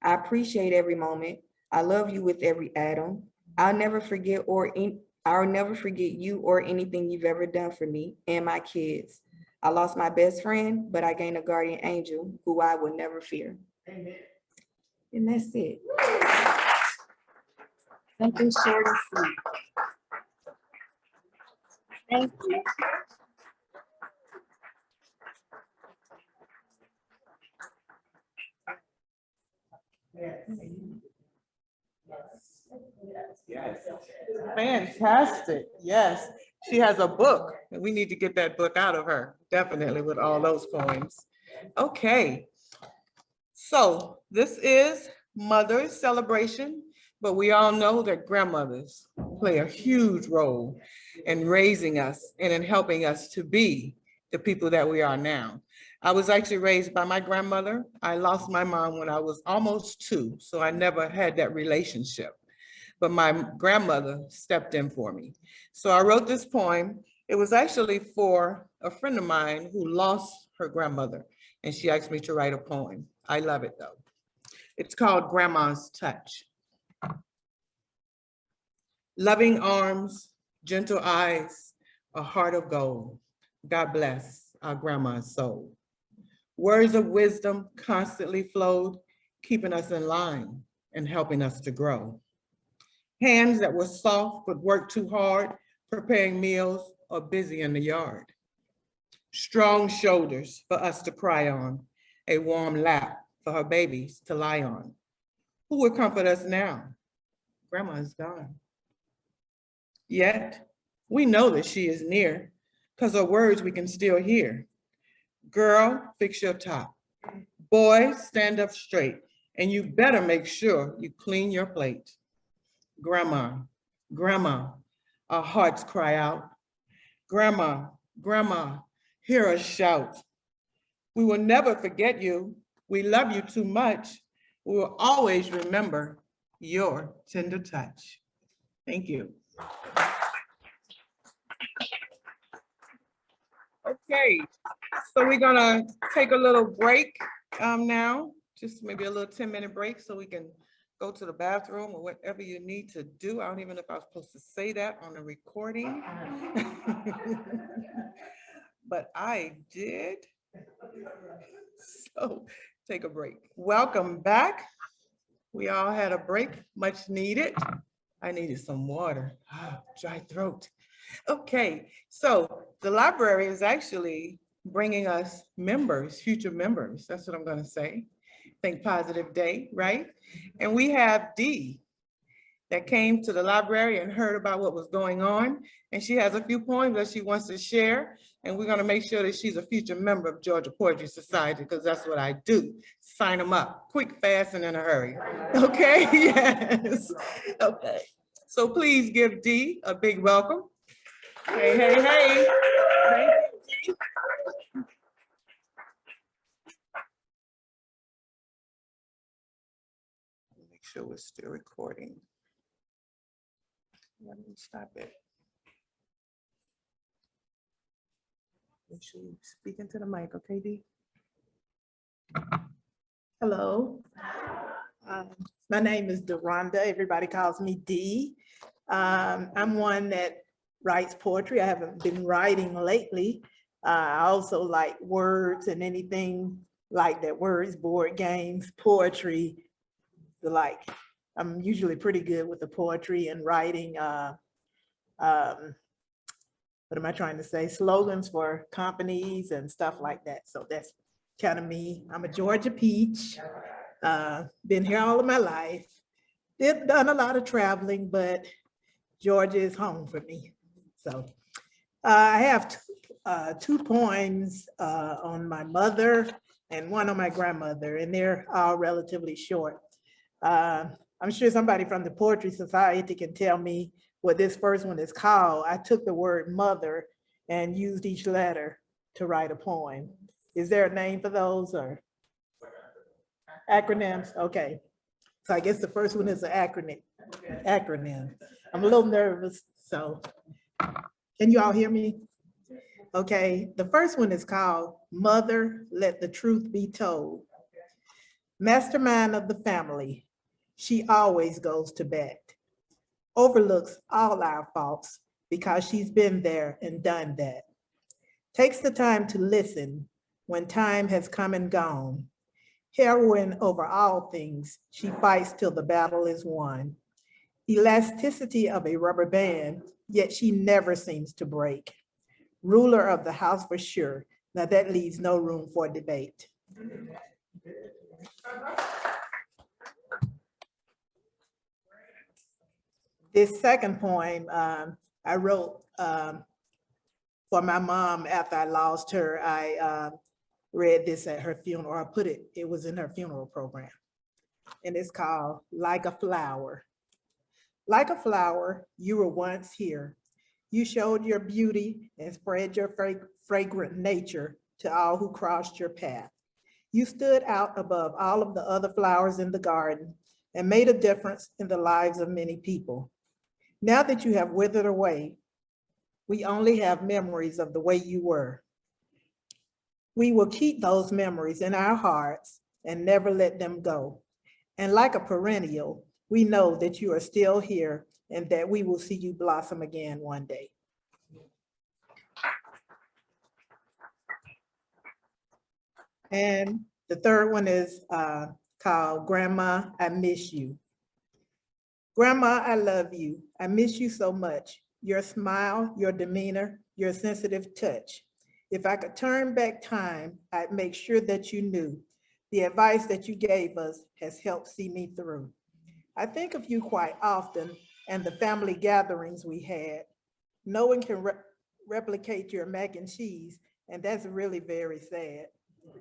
I appreciate every moment. I love you with every atom. I'll never forget you or anything you've ever done for me and my kids. I lost my best friend, but I gained a guardian angel who I will never fear. Amen. And that's it. Something short and sweet. Thank you. Fantastic. Yes. She has a book, and we need to get that book out of her, definitely, with all those poems. Okay. So this is Mother's Celebration, but we all know that grandmothers play a huge role in raising us and in helping us to be the people that we are now. I was actually raised by my grandmother. I lost my mom when I was almost 2, so I never had that relationship. But my grandmother stepped in for me. So I wrote this poem. It was actually for a friend of mine who lost her grandmother, and she asked me to write a poem. I love it though. It's called Grandma's Touch. Loving arms, gentle eyes, a heart of gold. God bless our grandma's soul. Words of wisdom constantly flowed, keeping us in line and helping us to grow. Hands that were soft but worked too hard, preparing meals or busy in the yard. Strong shoulders for us to cry on, a warm lap for her babies to lie on. Who would comfort us now? Grandma is gone. Yet, we know that she is near, because her words we can still hear. Girl, fix your top. Boy, stand up straight, and you better make sure you clean your plate. Grandma, grandma, our hearts cry out. Grandma, grandma, hear us shout. We will never forget you. We love you too much. We will always remember your tender touch. Thank you. Okay, so we're gonna take a little break now, just maybe a little 10-minute break so we can go to the bathroom or whatever you need to do. I don't even know if I was supposed to say that on the recording. But I did. So take a break. Welcome back. We all had a break, much needed. I needed some water, dry throat. Okay, so the library is actually bringing us members, future members. That's what I'm gonna say. Think Positive Day, right? And we have Dee that came to the library and heard about what was going on. And she has a few poems that she wants to share. And we're gonna make sure that she's a future member of Georgia Poetry Society, because that's what I do. Sign them up, quick, fast, and in a hurry. Okay, yes, okay. So please give Dee a big welcome. Hey, hey, hey. Thank you, Dee. Make sure we're still recording. Let me stop it. Make sure you speak into the mic, okay, Dee? Hello. My name is Deronda. Everybody calls me Dee. I'm one that writes poetry. I haven't been writing lately. I also like words and anything like that, words, board games, poetry, the like. I'm usually pretty good with the poetry and writing. What am I trying to say? Slogans for companies and stuff like that. So that's kind of me. I'm a Georgia peach. Been here all of my life. Done a lot of traveling, but Georgia is home for me. So I have two poems on my mother and one on my grandmother, and they're all relatively short. I'm sure somebody from the Poetry Society can tell me what this first one is called. I took the word mother and used each letter to write a poem. Is there a name for those or acronyms? Okay. So I guess the first one is an acronym. I'm a little nervous, so can you all hear me? Okay, the first one is called Mother, Let the Truth Be Told. Mastermind of the family, she always goes to bat. Overlooks all our faults because she's been there and done that. Takes the time to listen when time has come and gone. Heroine over all things, she fights till the battle is won. Elasticity of a rubber band, yet she never seems to break. Ruler of the house for sure. Now that leaves no room for debate. This second poem I wrote for my mom after I lost her. I read this at her funeral, or I put it, it was in her funeral program. And it's called Like a Flower. Like a flower, you were once here. You showed your beauty and spread your fragrant nature to all who crossed your path. You stood out above all of the other flowers in the garden and made a difference in the lives of many people. Now that you have withered away, we only have memories of the way you were. We will keep those memories in our hearts and never let them go. And like a perennial, we know that you are still here and that we will see you blossom again one day. And the third one is called Grandma, I Miss You. Grandma, I love you. I miss you so much. Your smile, your demeanor, your sensitive touch. If I could turn back time, I'd make sure that you knew the advice that you gave us has helped see me through. I think of you quite often and the family gatherings we had. No one can replicate your mac and cheese, and that's really very sad.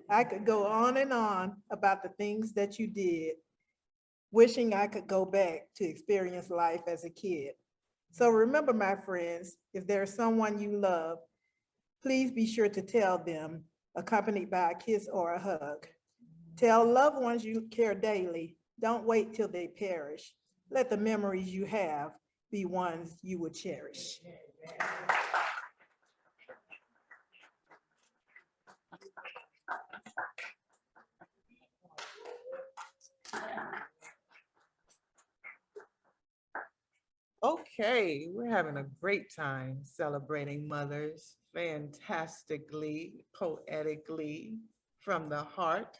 I could go on and on about the things that you did, wishing I could go back to experience life as a kid. So remember, my friends, if there's someone you love, please be sure to tell them, accompanied by a kiss or a hug. Tell loved ones you care daily. Don't wait till they perish. Let the memories you have be ones you will cherish. Okay, we're having a great time celebrating mothers, fantastically, poetically, from the heart,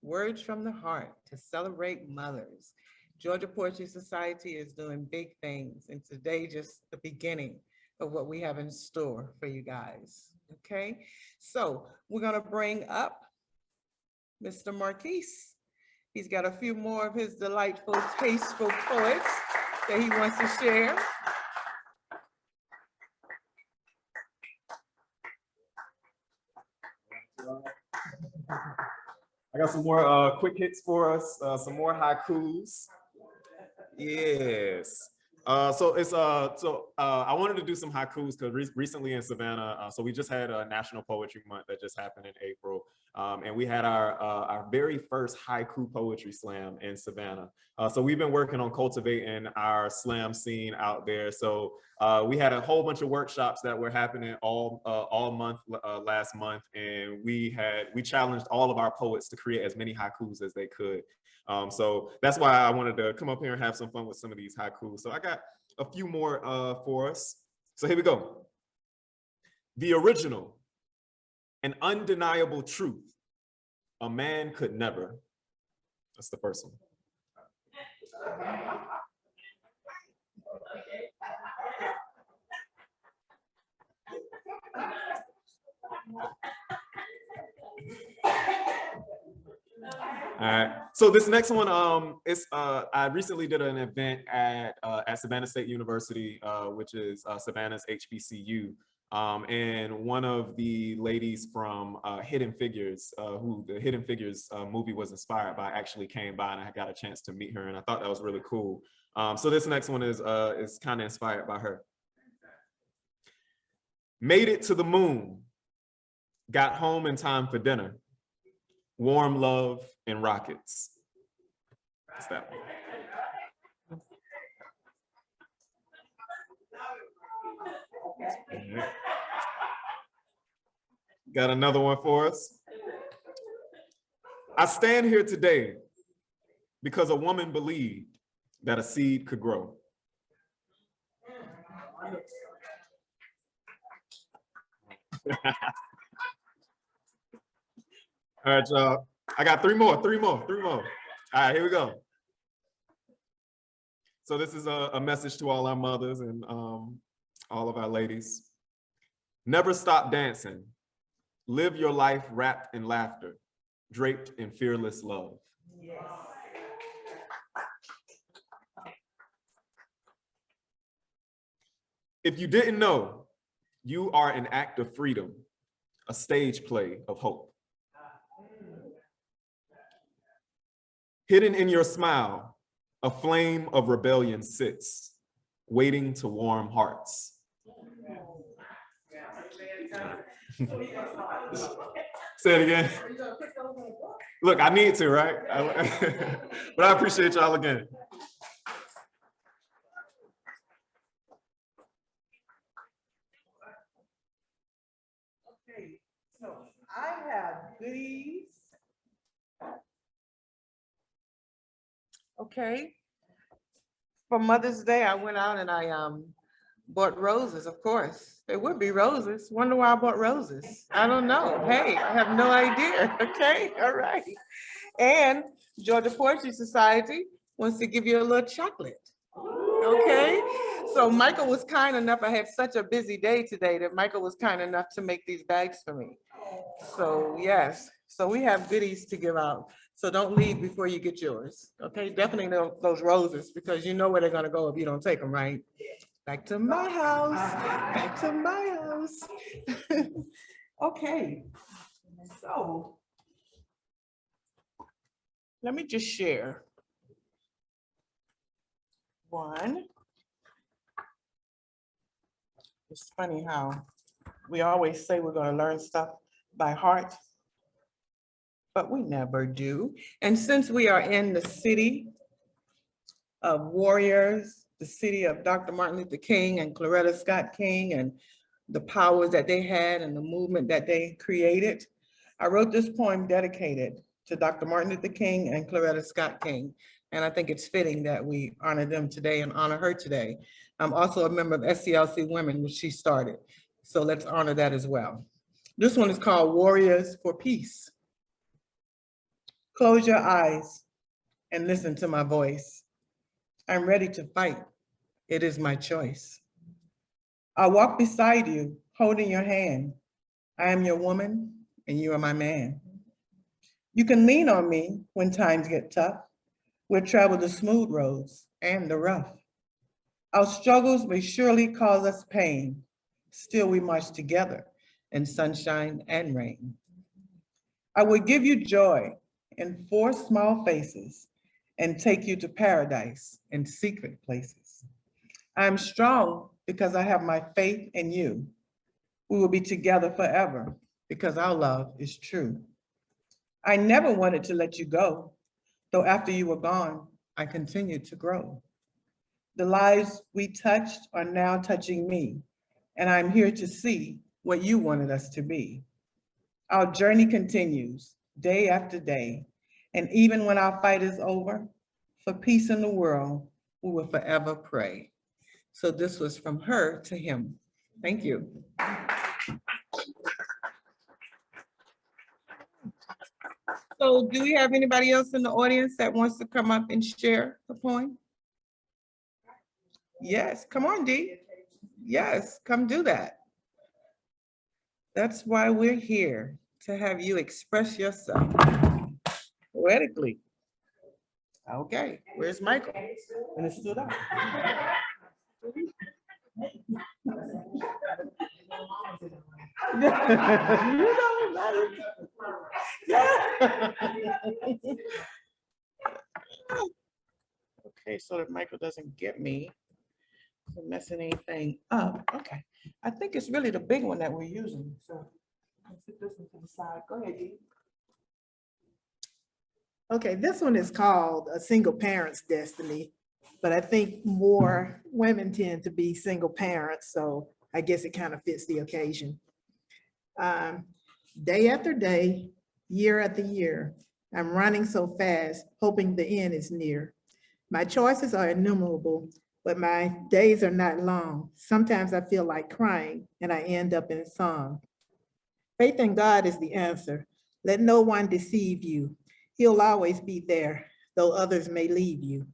words from the heart to celebrate mothers. Georgia Poetry Society is doing big things, and today just the beginning of what we have in store for you guys. Okay, so we're gonna bring up Mr. Marquise. He's got a few more of his delightful, tasteful poets that he wants to share. I got some more quick hits for us, some more haikus. Yes. So it's so I wanted to do some haikus because recently in Savannah, so we just had a National Poetry Month that just happened in April. And we had our very first haiku poetry slam in Savannah. So we've been working on cultivating our slam scene out there. So we had a whole bunch of workshops that were happening all month last month, and we challenged all of our poets to create as many haikus as they could. So that's why I wanted to come up here and have some fun with some of these haikus. So I got a few more for us. So here we go. The original, an undeniable truth, a man could never. That's the first one. All right. So this next one, I recently did an event at Savannah State University, which is Savannah's HBCU. And one of the ladies from Hidden Figures, who the Hidden Figures movie was inspired by, actually came by, and I got a chance to meet her, and I thought that was really cool. So this next one is kind of inspired by her. Made it to the moon, got home in time for dinner. Warm love and rockets. That's that one. Right. Got another one for us. I stand here today because a woman believed that a seed could grow. All right, y'all. I got three more. All right, here we go. So this is a message to all our mothers and all of our ladies. Never stop dancing. Live your life wrapped in laughter, draped in fearless love. Yes. If you didn't know, you are an act of freedom, a stage play of hope. Hidden in your smile, a flame of rebellion sits, waiting to warm hearts. Say it again. Look, I need to, right? But I appreciate y'all again. Okay, so I have goodies. Okay. For Mother's Day, I went out and I bought roses, of course. There would be roses. Wonder why I bought roses. I don't know. Hey, I have no idea. Okay, all right. And Georgia Poetry Society wants to give you a little chocolate. Okay, so Michael was kind enough, I had such a busy day today that Michael was kind enough to make these bags for me. So yes, so we have goodies to give out. So don't leave before you get yours. Okay, definitely those roses, because you know where they're gonna go if you don't take them, right? Back to my house, back to my house. Okay, so let me just share one. It's funny how we always say we're going to learn stuff by heart, but we never do. And since we are in the city of warriors, the city of Dr. Martin Luther King and Coretta Scott King, and the powers that they had and the movement that they created, I wrote this poem dedicated to Dr. Martin Luther King and Coretta Scott King. And I think it's fitting that we honor them today and honor her today. I'm also a member of SCLC Women, which she started. So let's honor that as well. This one is called Warriors for Peace. Close your eyes and listen to my voice. I'm ready to fight. It is my choice. I'll walk beside you, holding your hand. I am your woman and you are my man. You can lean on me when times get tough. We'll travel the smooth roads and the rough. Our struggles may surely cause us pain. Still we march together in sunshine and rain. I will give you joy in 4 small faces and take you to paradise in secret places. I am strong because I have my faith in you. We will be together forever because our love is true. I never wanted to let you go, though after you were gone, I continued to grow. The lives we touched are now touching me, and I'm here to see what you wanted us to be. Our journey continues day after day, and even when our fight is over, for peace in the world, we will forever pray. So this was from her to him. Thank you. So do we have anybody else in the audience that wants to come up and share the poem? Yes, come on, Dee. Yes, come do that. That's why we're here, to have you express yourself poetically. Okay, where's Michael? And it stood up. Okay, so that Michael doesn't get me for messing anything up. Okay, I think it's really the big one that we're using, so. Let's put this one to the side. Go ahead, Dee. Okay, this one is called A Single Parent's Destiny, but I think more women tend to be single parents, so I guess it kind of fits the occasion. Day after day, year after year, I'm running so fast, hoping the end is near. My choices are innumerable, but my days are not long. Sometimes I feel like crying and I end up in song. Faith in God is the answer. Let no one deceive you. He'll always be there, though others may leave you.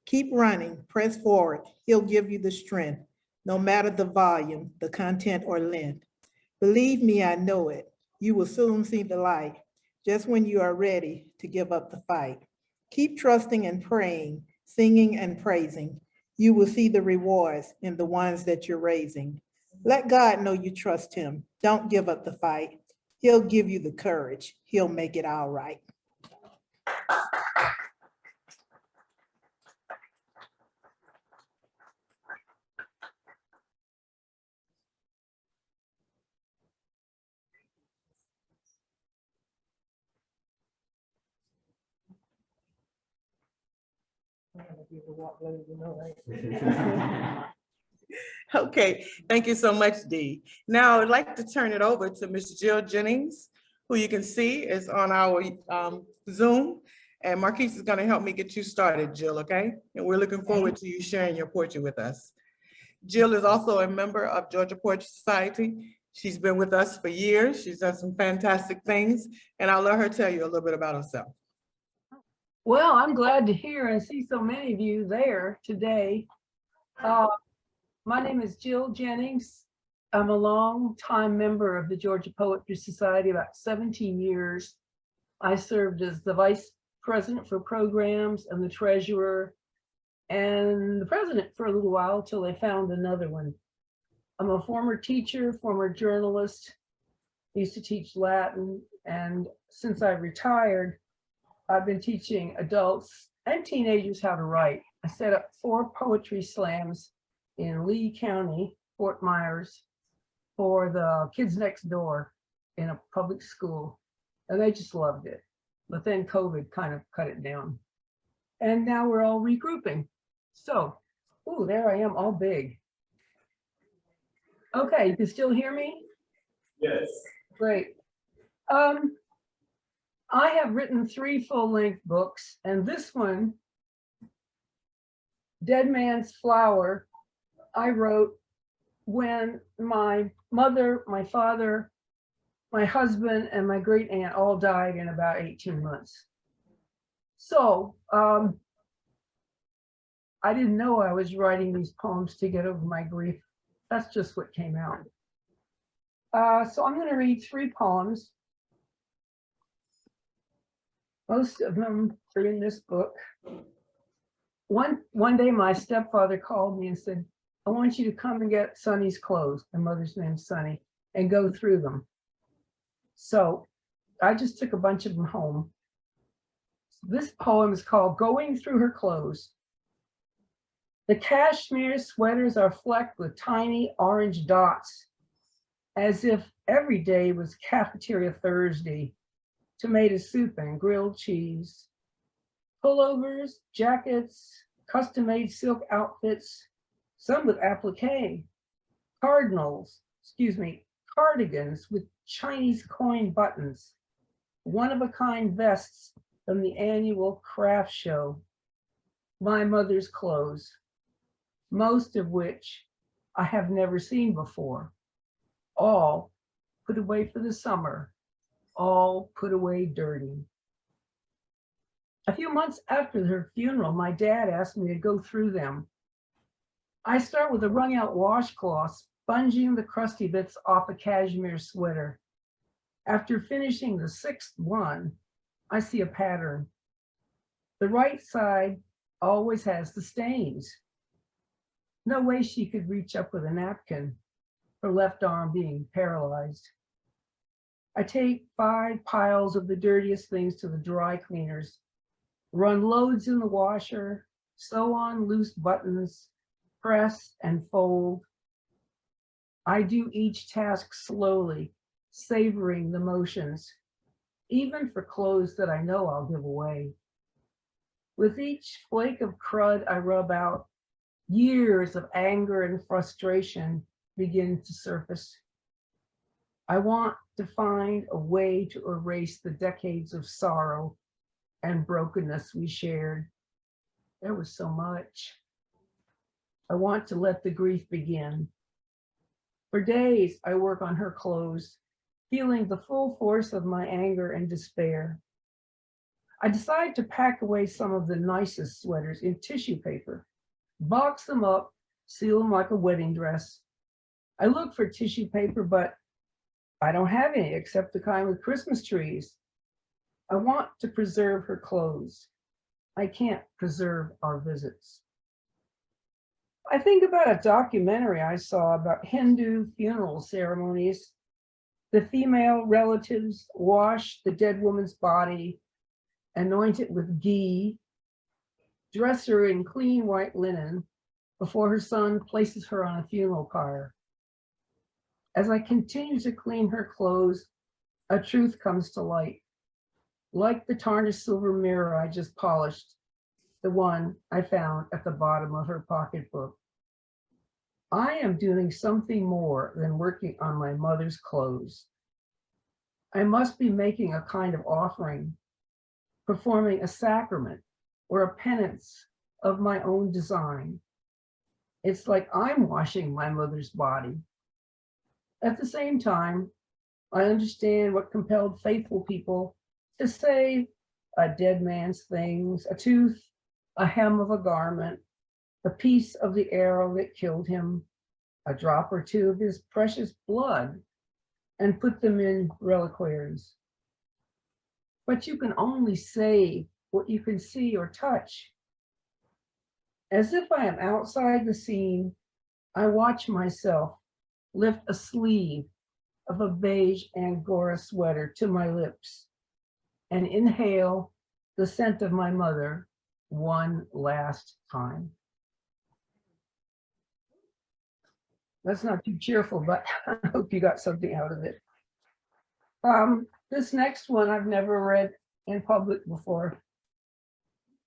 Keep running, press forward. He'll give you the strength, no matter the volume, the content, or length. Believe me, I know it. You will soon see the light, just when you are ready to give up the fight. Keep trusting and praying, singing and praising. You will see the rewards in the ones that you're raising. Let God know you trust him. Don't give up the fight. He'll give you the courage. He'll make it all right. Okay, thank you so much, Dee. Now I'd like to turn it over to Ms. Jill Jennings, who you can see is on our Zoom. And Marquise is gonna help me get you started, Jill, okay? And we're looking forward to you sharing your poetry with us. Jill is also a member of Georgia Poetry Society. She's been with us for years. She's done some fantastic things, and I'll let her tell you a little bit about herself. Well, I'm glad to hear and see so many of you there today. My name is Jill Jennings. I'm a longtime member of the Georgia Poetry Society, about 17 years. I served as the vice president for programs and the treasurer and the president for a little while till they found another one. I'm a former teacher, former journalist, used to teach Latin, and since I retired, I've been teaching adults and teenagers how to write. I set up 4 poetry slams in Lee County, Fort Myers, for the kids next door in a public school, and they just loved it. But then COVID kind of cut it down. And now we're all regrouping. So, ooh, there I am, all big. Okay, you can still hear me? Yes. Great. I have written 3 full-length books, and this one, Dead Man's Flower, I wrote when my mother, my father, my husband, and my great aunt all died in about 18 months. So I didn't know I was writing these poems to get over my grief. That's just what came out. So I'm going to read 3 poems. Most of them are in this book. One day my stepfather called me and said, I want you to come and get Sonny's clothes. My mother's name's Sonny, and go through them. So I just took a bunch of them home. This poem is called Going Through Her Clothes. The cashmere sweaters are flecked with tiny orange dots, as if every day was cafeteria Thursday, tomato soup and grilled cheese. Pullovers, jackets, custom-made silk outfits, some with applique, cardigans with Chinese coin buttons, one-of-a-kind vests from the annual craft show, my mother's clothes, most of which I have never seen before, all put away for the summer, all put away dirty. A few months after her funeral, my dad asked me to go through them. I start with a wrung out washcloth, sponging the crusty bits off a cashmere sweater. After finishing the sixth one, I see a pattern. The right side always has the stains. No way she could reach up with a napkin, her left arm being paralyzed. I take 5 piles of the dirtiest things to the dry cleaners, run loads in the washer, sew on loose buttons, press and fold. I do each task slowly, savoring the motions, even for clothes that I know I'll give away. With each flake of crud I rub out, years of anger and frustration begin to surface. I want to find a way to erase the decades of sorrow and brokenness we shared. There was so much. I want to let the grief begin. For days, I work on her clothes, feeling the full force of my anger and despair. I decide to pack away some of the nicest sweaters in tissue paper, box them up, seal them like a wedding dress. I look for tissue paper, but I don't have any except the kind with Christmas trees. I want to preserve her clothes. I can't preserve our visits. I think about a documentary I saw about Hindu funeral ceremonies. The female relatives wash the dead woman's body, anoint it with ghee, dress her in clean white linen before her son places her on a funeral pyre. As I continue to clean her clothes, a truth comes to light. Like the tarnished silver mirror I just polished, the one I found at the bottom of her pocketbook. I am doing something more than working on my mother's clothes. I must be making a kind of offering, performing a sacrament or a penance of my own design. It's like I'm washing my mother's body. At the same time, I understand what compelled faithful people to say a dead man's things, a tooth, a hem of a garment, a piece of the arrow that killed him, a drop or two of his precious blood, and put them in reliquaries. But you can only say what you can see or touch. As if I am outside the scene, I watch myself lift a sleeve of a beige Angora sweater to my lips and inhale the scent of my mother one last time. That's not too cheerful, but I hope you got something out of it. This next one I've never read in public before.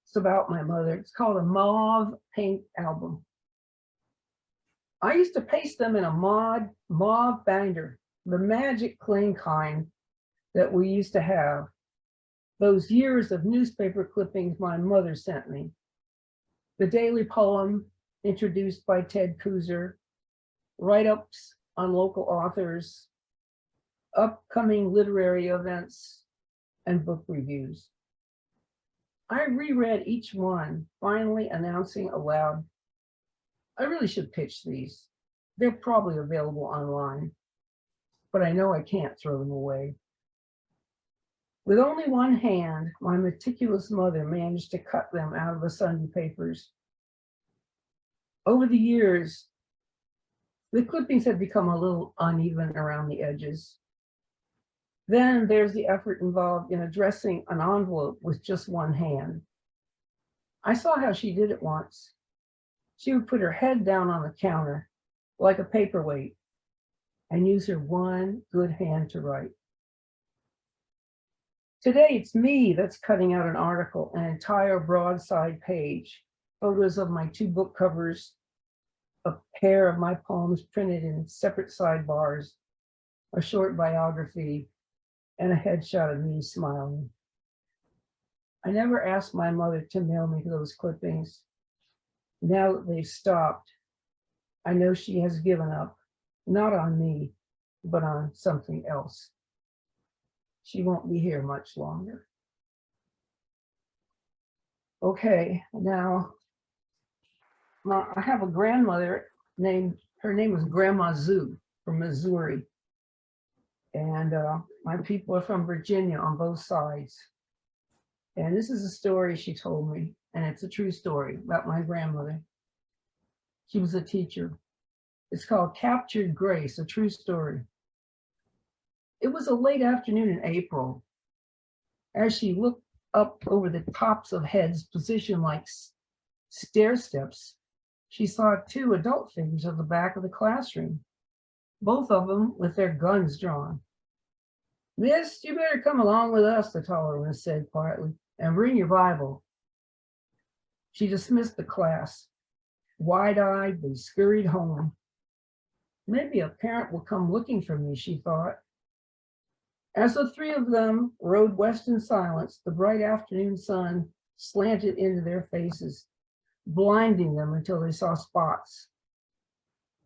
It's about my mother. It's called a mauve paint album. I used to paste them in a mauve binder, the magic clean kind that we used to have. Those years of newspaper clippings my mother sent me. The daily poem introduced by Ted Kooser, write-ups on local authors, upcoming literary events, and book reviews. I reread each one, finally announcing aloud, I really should pitch these. They're probably available online, but I know I can't throw them away. With only one hand, my meticulous mother managed to cut them out of the Sunday papers. Over the years, the clippings had become a little uneven around the edges. Then there's the effort involved in addressing an envelope with just one hand. I saw how she did it once. She would put her head down on the counter like a paperweight and use her one good hand to write. Today, it's me that's cutting out an article, an entire broadside page, photos of my 2 book covers, a pair of my poems printed in separate sidebars, a short biography, and a headshot of me smiling. I never asked my mother to mail me those clippings. Now that they've stopped, I know she has given up, not on me, but on something else. She won't be here much longer. Okay, now I have a grandmother her name was Grandma Zoo from Missouri. And my people are from Virginia on both sides. And this is a story she told me, and it's a true story about my grandmother. She was a teacher. It's called Captured Grace, a true story. It was a late afternoon in April. As she looked up over the tops of heads positioned like stair steps, she saw 2 adult figures at the back of the classroom, both of them with their guns drawn. "Miss, you better come along with us," the taller one said quietly, "and bring your Bible." She dismissed the class. Wide-eyed, they scurried home. Maybe a parent will come looking for me, she thought. As the 3 of them rode west in silence, the bright afternoon sun slanted into their faces, blinding them until they saw spots.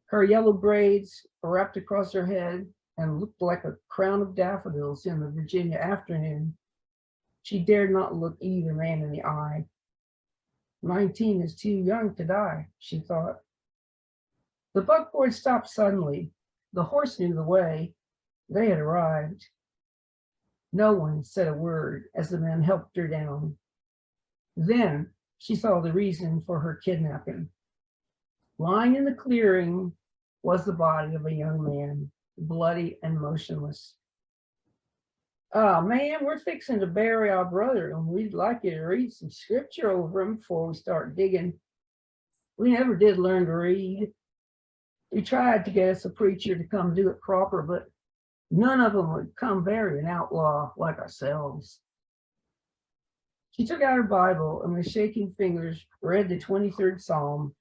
Her yellow braids wrapped across her head and looked like a crown of daffodils in the Virginia afternoon. She dared not look either man in the eye. 19 is too young to die, she thought. The buckboard stopped suddenly. The horse knew the way. They had arrived. No one said a word as the men helped her down. Then she saw the reason for her kidnapping. Lying in the clearing was the body of a young man, bloody and motionless. "Oh man, we're fixing to bury our brother, and we'd like you to read some scripture over him before we start digging. We never did learn to read. We tried to get us a preacher to come do it proper, but none of them would come bury an outlaw like ourselves." She took out her Bible and with shaking fingers read the 23rd Psalm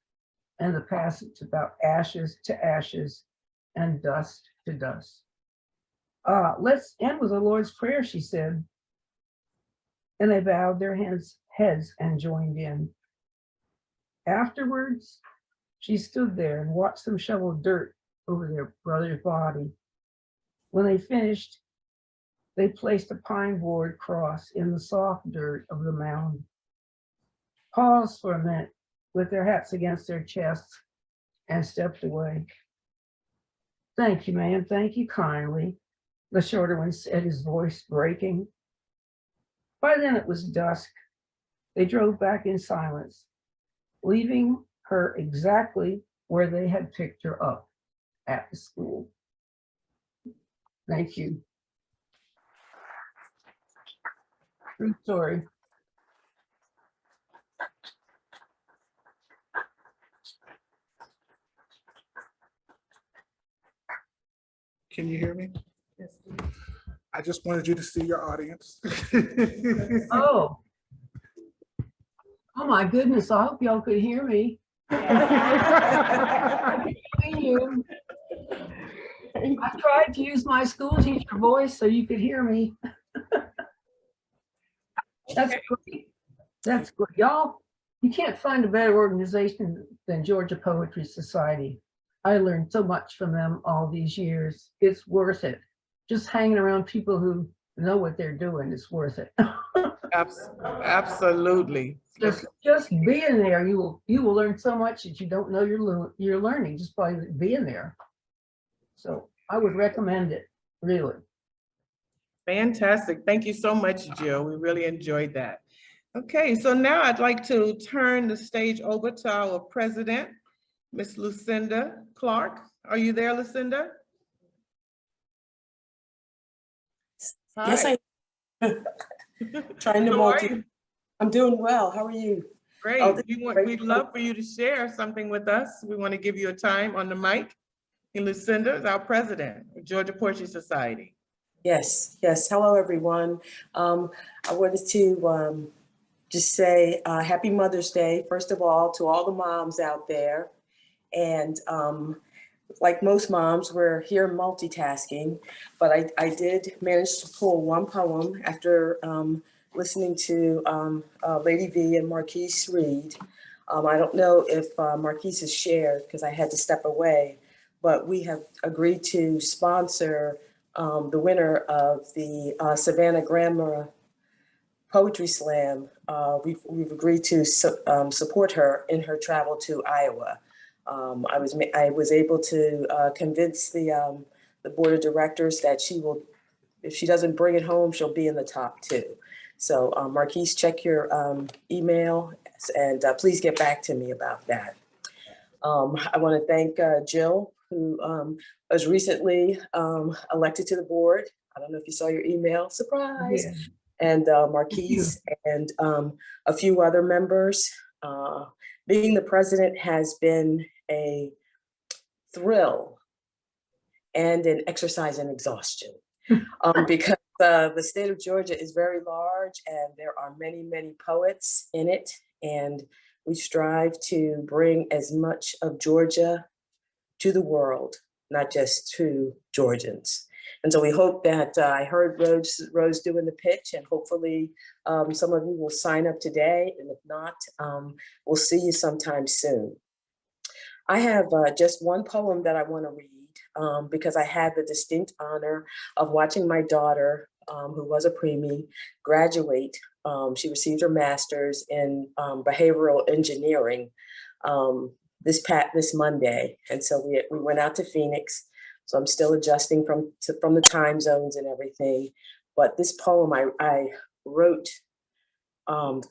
and the passage about ashes to ashes and dust to dust. "Let's end with the Lord's Prayer," she said. And they bowed their heads and joined in. Afterwards, she stood there and watched them shovel dirt over their brother's body. When they finished, they placed a pine board cross in the soft dirt of the mound, paused for a minute with their hats against their chests, and stepped away. "Thank you, ma'am, thank you kindly," the shorter one said, his voice breaking. By then it was dusk. They drove back in silence, leaving her exactly where they had picked her up, at the school. Thank you. True story. Can you hear me? I just wanted you to see your audience. Oh. Oh my goodness, I hope y'all could hear me. I tried to use my school teacher voice so you could hear me. That's great. That's great. Y'all, you can't find a better organization than Georgia Poetry Society. I learned so much from them all these years. It's worth it. Just hanging around people who know what they're doing is worth it. Absolutely. Just being there, you will learn so much that you don't know you're learning just by being there. So I would recommend it, really. Fantastic. Thank you so much, Jill. We really enjoyed that. Okay, so now I'd like to turn the stage over to our president, Miss Lucinda Clark. Are you there, Lucinda? Yes, Hi. I trying to How are multi. you? I'm doing well. How are you? Great. Oh, we'd love for you to share something with us. We want to give you a time on the mic. And Lucinda is our president of Georgia Poetry Society. Yes, yes. Hello, everyone. I wanted to just say Happy Mother's Day, first of all, to all the moms out there. And like most moms, we're here multitasking, but I did manage to pull one poem after listening to Lady V and Marquise read. I don't know if Marquise has shared because I had to step away, but we have agreed to sponsor the winner of the Savannah Grammar Poetry Slam. We've agreed to support her in her travel to Iowa. I was able to convince the board of directors that she will, if she doesn't bring it home, she'll be in the top 2. So Marquise, check your email and please get back to me about that. I want to thank Jill, who was recently elected to the board. I don't know if you saw your email, surprise. Yeah. And Marquise and a few other members. Being the president has been a thrill and an exercise in exhaustion because the state of Georgia is very large and there are many, many poets in it. And we strive to bring as much of Georgia to the world, not just to Georgians. And so we hope that I heard Rose doing the pitch, and hopefully some of you will sign up today. And if not, we'll see you sometime soon. I have just one poem that I want to read because I had the distinct honor of watching my daughter, who was a preemie, graduate. She received her master's in behavioral engineering this Monday. And so we went out to Phoenix. So I'm still adjusting from the time zones and everything. But this poem I wrote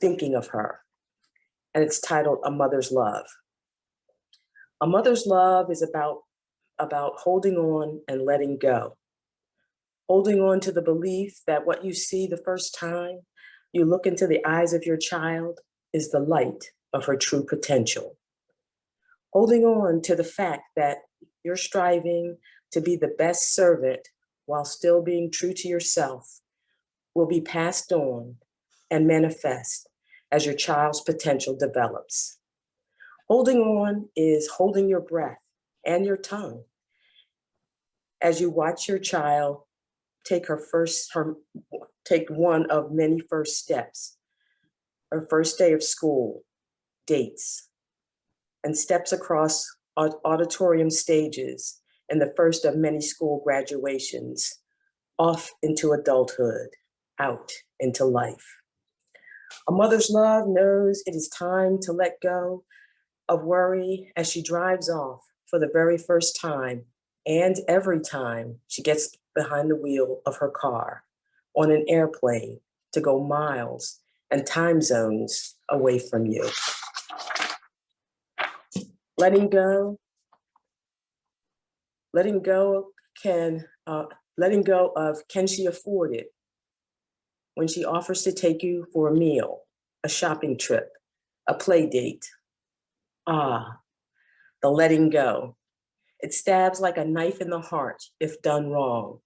thinking of her, and it's titled A Mother's Love. A mother's love is about holding on and letting go. Holding on to the belief that what you see the first time you look into the eyes of your child is the light of her true potential. Holding on to the fact that you're striving to be the best servant while still being true to yourself will be passed on and manifest as your child's potential develops. Holding on is holding your breath and your tongue as you watch your child take take one of many first steps, her first day of school, dates, and steps across auditorium stages and the first of many school graduations, off into adulthood, out into life. A mother's love knows it is time to let go of worry as she drives off for the very first time and every time she gets behind the wheel of her car on an airplane to go miles and time zones away from you. Letting go of can she afford it when she offers to take you for a meal, a shopping trip, a play date. Ah, the letting go. It stabs like a knife in the heart if done wrong,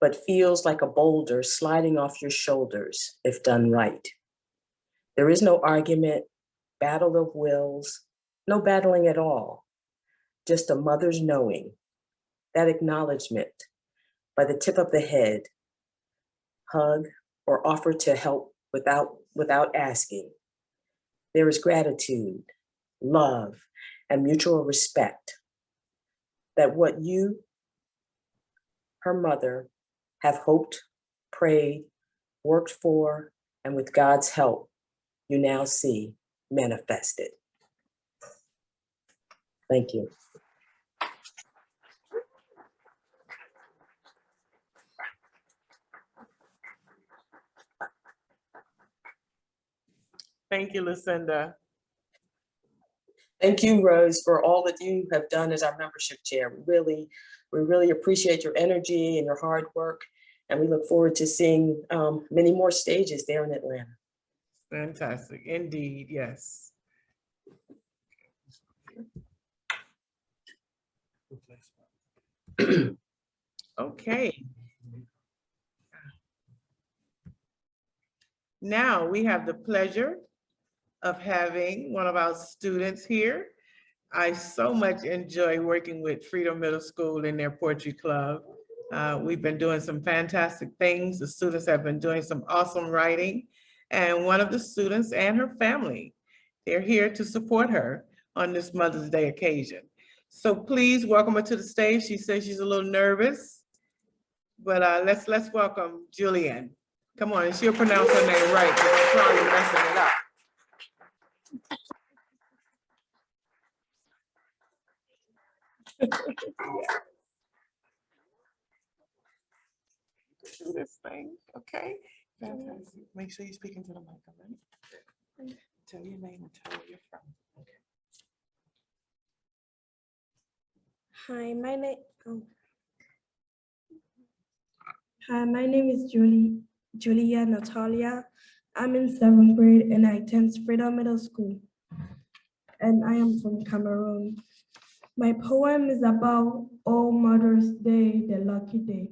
but feels like a boulder sliding off your shoulders if done right. There is no argument, battle of wills, no battling at all, just a mother's knowing, that acknowledgement by the tip of the head, hug, or offer to help without asking. There is gratitude, love, and mutual respect that what you, her mother, have hoped, prayed, worked for, and with God's help, you now see manifested. Thank you. Thank you, Lucinda. Thank you, Rose, for all that you have done as our membership chair. We really appreciate your energy and your hard work, and we look forward to seeing many more stages there in Atlanta. Fantastic, indeed, yes. Okay. Now we have the pleasure of having one of our students here. I so much enjoy working with Freedom Middle School in their poetry club. We've been doing some fantastic things. The students have been doing some awesome writing. And one of the students and her family, they're here to support her on this Mother's Day occasion. So please welcome her to the stage. She says she's a little nervous, but let's welcome Julianne. Come on, and she'll pronounce her name right, because I'm probably messing it up. Do this thing, okay? Fantastic. Make sure you speak into the mic, all right? Tell your name and tell where you're from. Hi, my name is Julia Natalia. I'm in 7th grade and I attend Freedom Middle School. And I am from Cameroon. My poem is about Oh Mother's Day, the lucky day.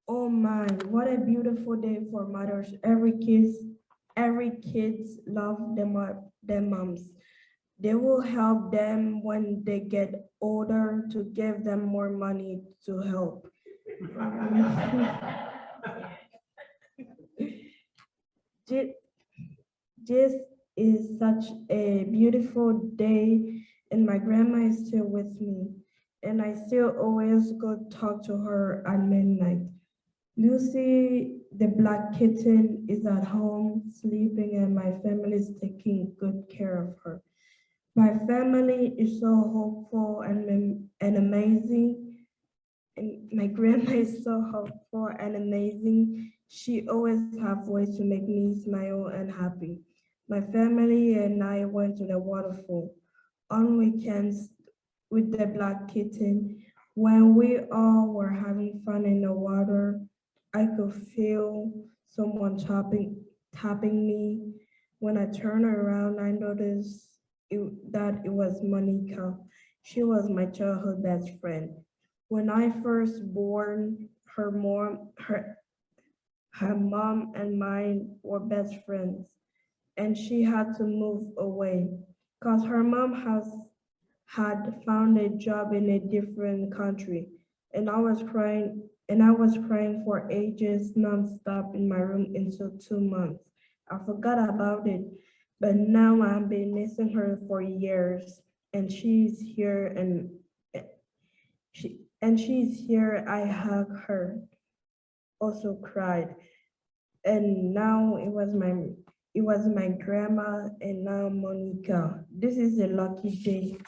Oh my, what a beautiful day for mothers. Every kids love their moms. They will help them when they get older to give them more money to help. This is such a beautiful day and my grandma is still with me and I still always go talk to her at midnight. Lucy, the black kitten, is at home sleeping and my family is taking good care of her. My family is so hopeful and amazing. And my grandma is so hopeful and amazing. She always have ways to make me smile and happy. My family and I went to the waterfall on weekends with the black kitten. When we all were having fun in the water, I could feel someone tapping me. When I turned around, I noticed that it was Monica. She was my childhood best friend. When I first born, her mom and mine were best friends, and she had to move away because her mom had found a job in a different country, and I was crying for ages nonstop in my room until 2 months. I forgot about it, but now I've been missing her for years, and she's here she's here. I hug her, also cried. And now it was my grandma and now Monica. This is a lucky day.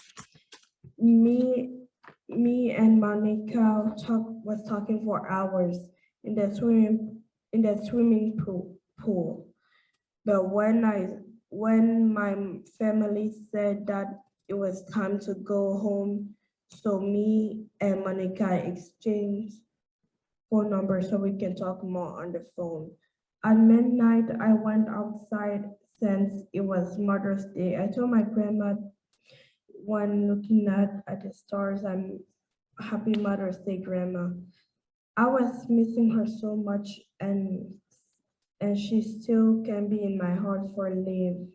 Me and Monica was talking for hours in the swimming pool. But when my family said that it was time to go home, so me and Monica exchanged phone numbers so we can talk more on the phone. At midnight, I went outside since it was Mother's Day. I told my grandma when looking at the stars, I'm happy Mother's Day, Grandma. I was missing her so much and she still can be in my heart for live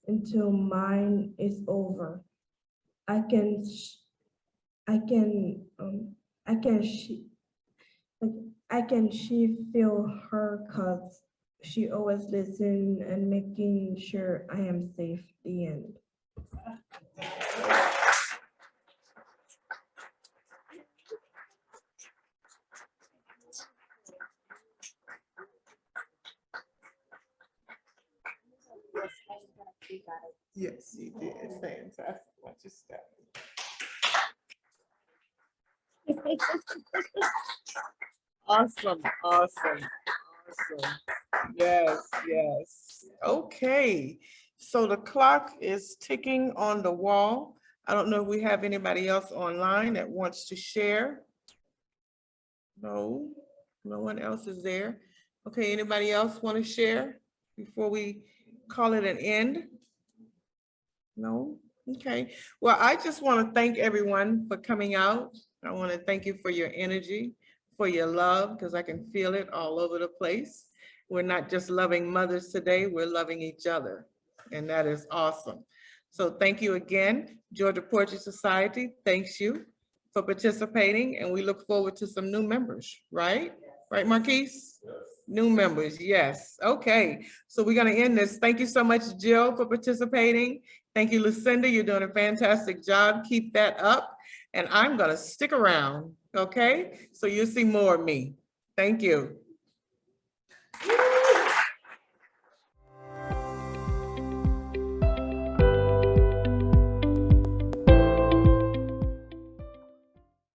until mine is over. I can sh- I can I can she like I can she feel her cause she always listen and making sure I am safe. The end. Yes, you did. Fantastic. Watch your step. Awesome, awesome, awesome. Yes, yes. Okay, so the clock is ticking on the wall. I don't know if we have anybody else online that wants to share. No, no one else is there. Okay, anybody else want to share before we call it an end? No? Okay. Well, I just want to thank everyone for coming out. I want to thank you for your energy, for your love, because I can feel it all over the place. We're not just loving mothers today, we're loving each other. And that is awesome. So thank you again, Georgia Poetry Society. Thanks you for participating, and we look forward to some new members, right? Right, Marquise? New members, yes. Okay, so we're gonna end this. Thank you so much, Jill, for participating. Thank you, Lucinda. You're doing a fantastic job. Keep that up. And I'm gonna stick around, okay? So you'll see more of me. Thank you.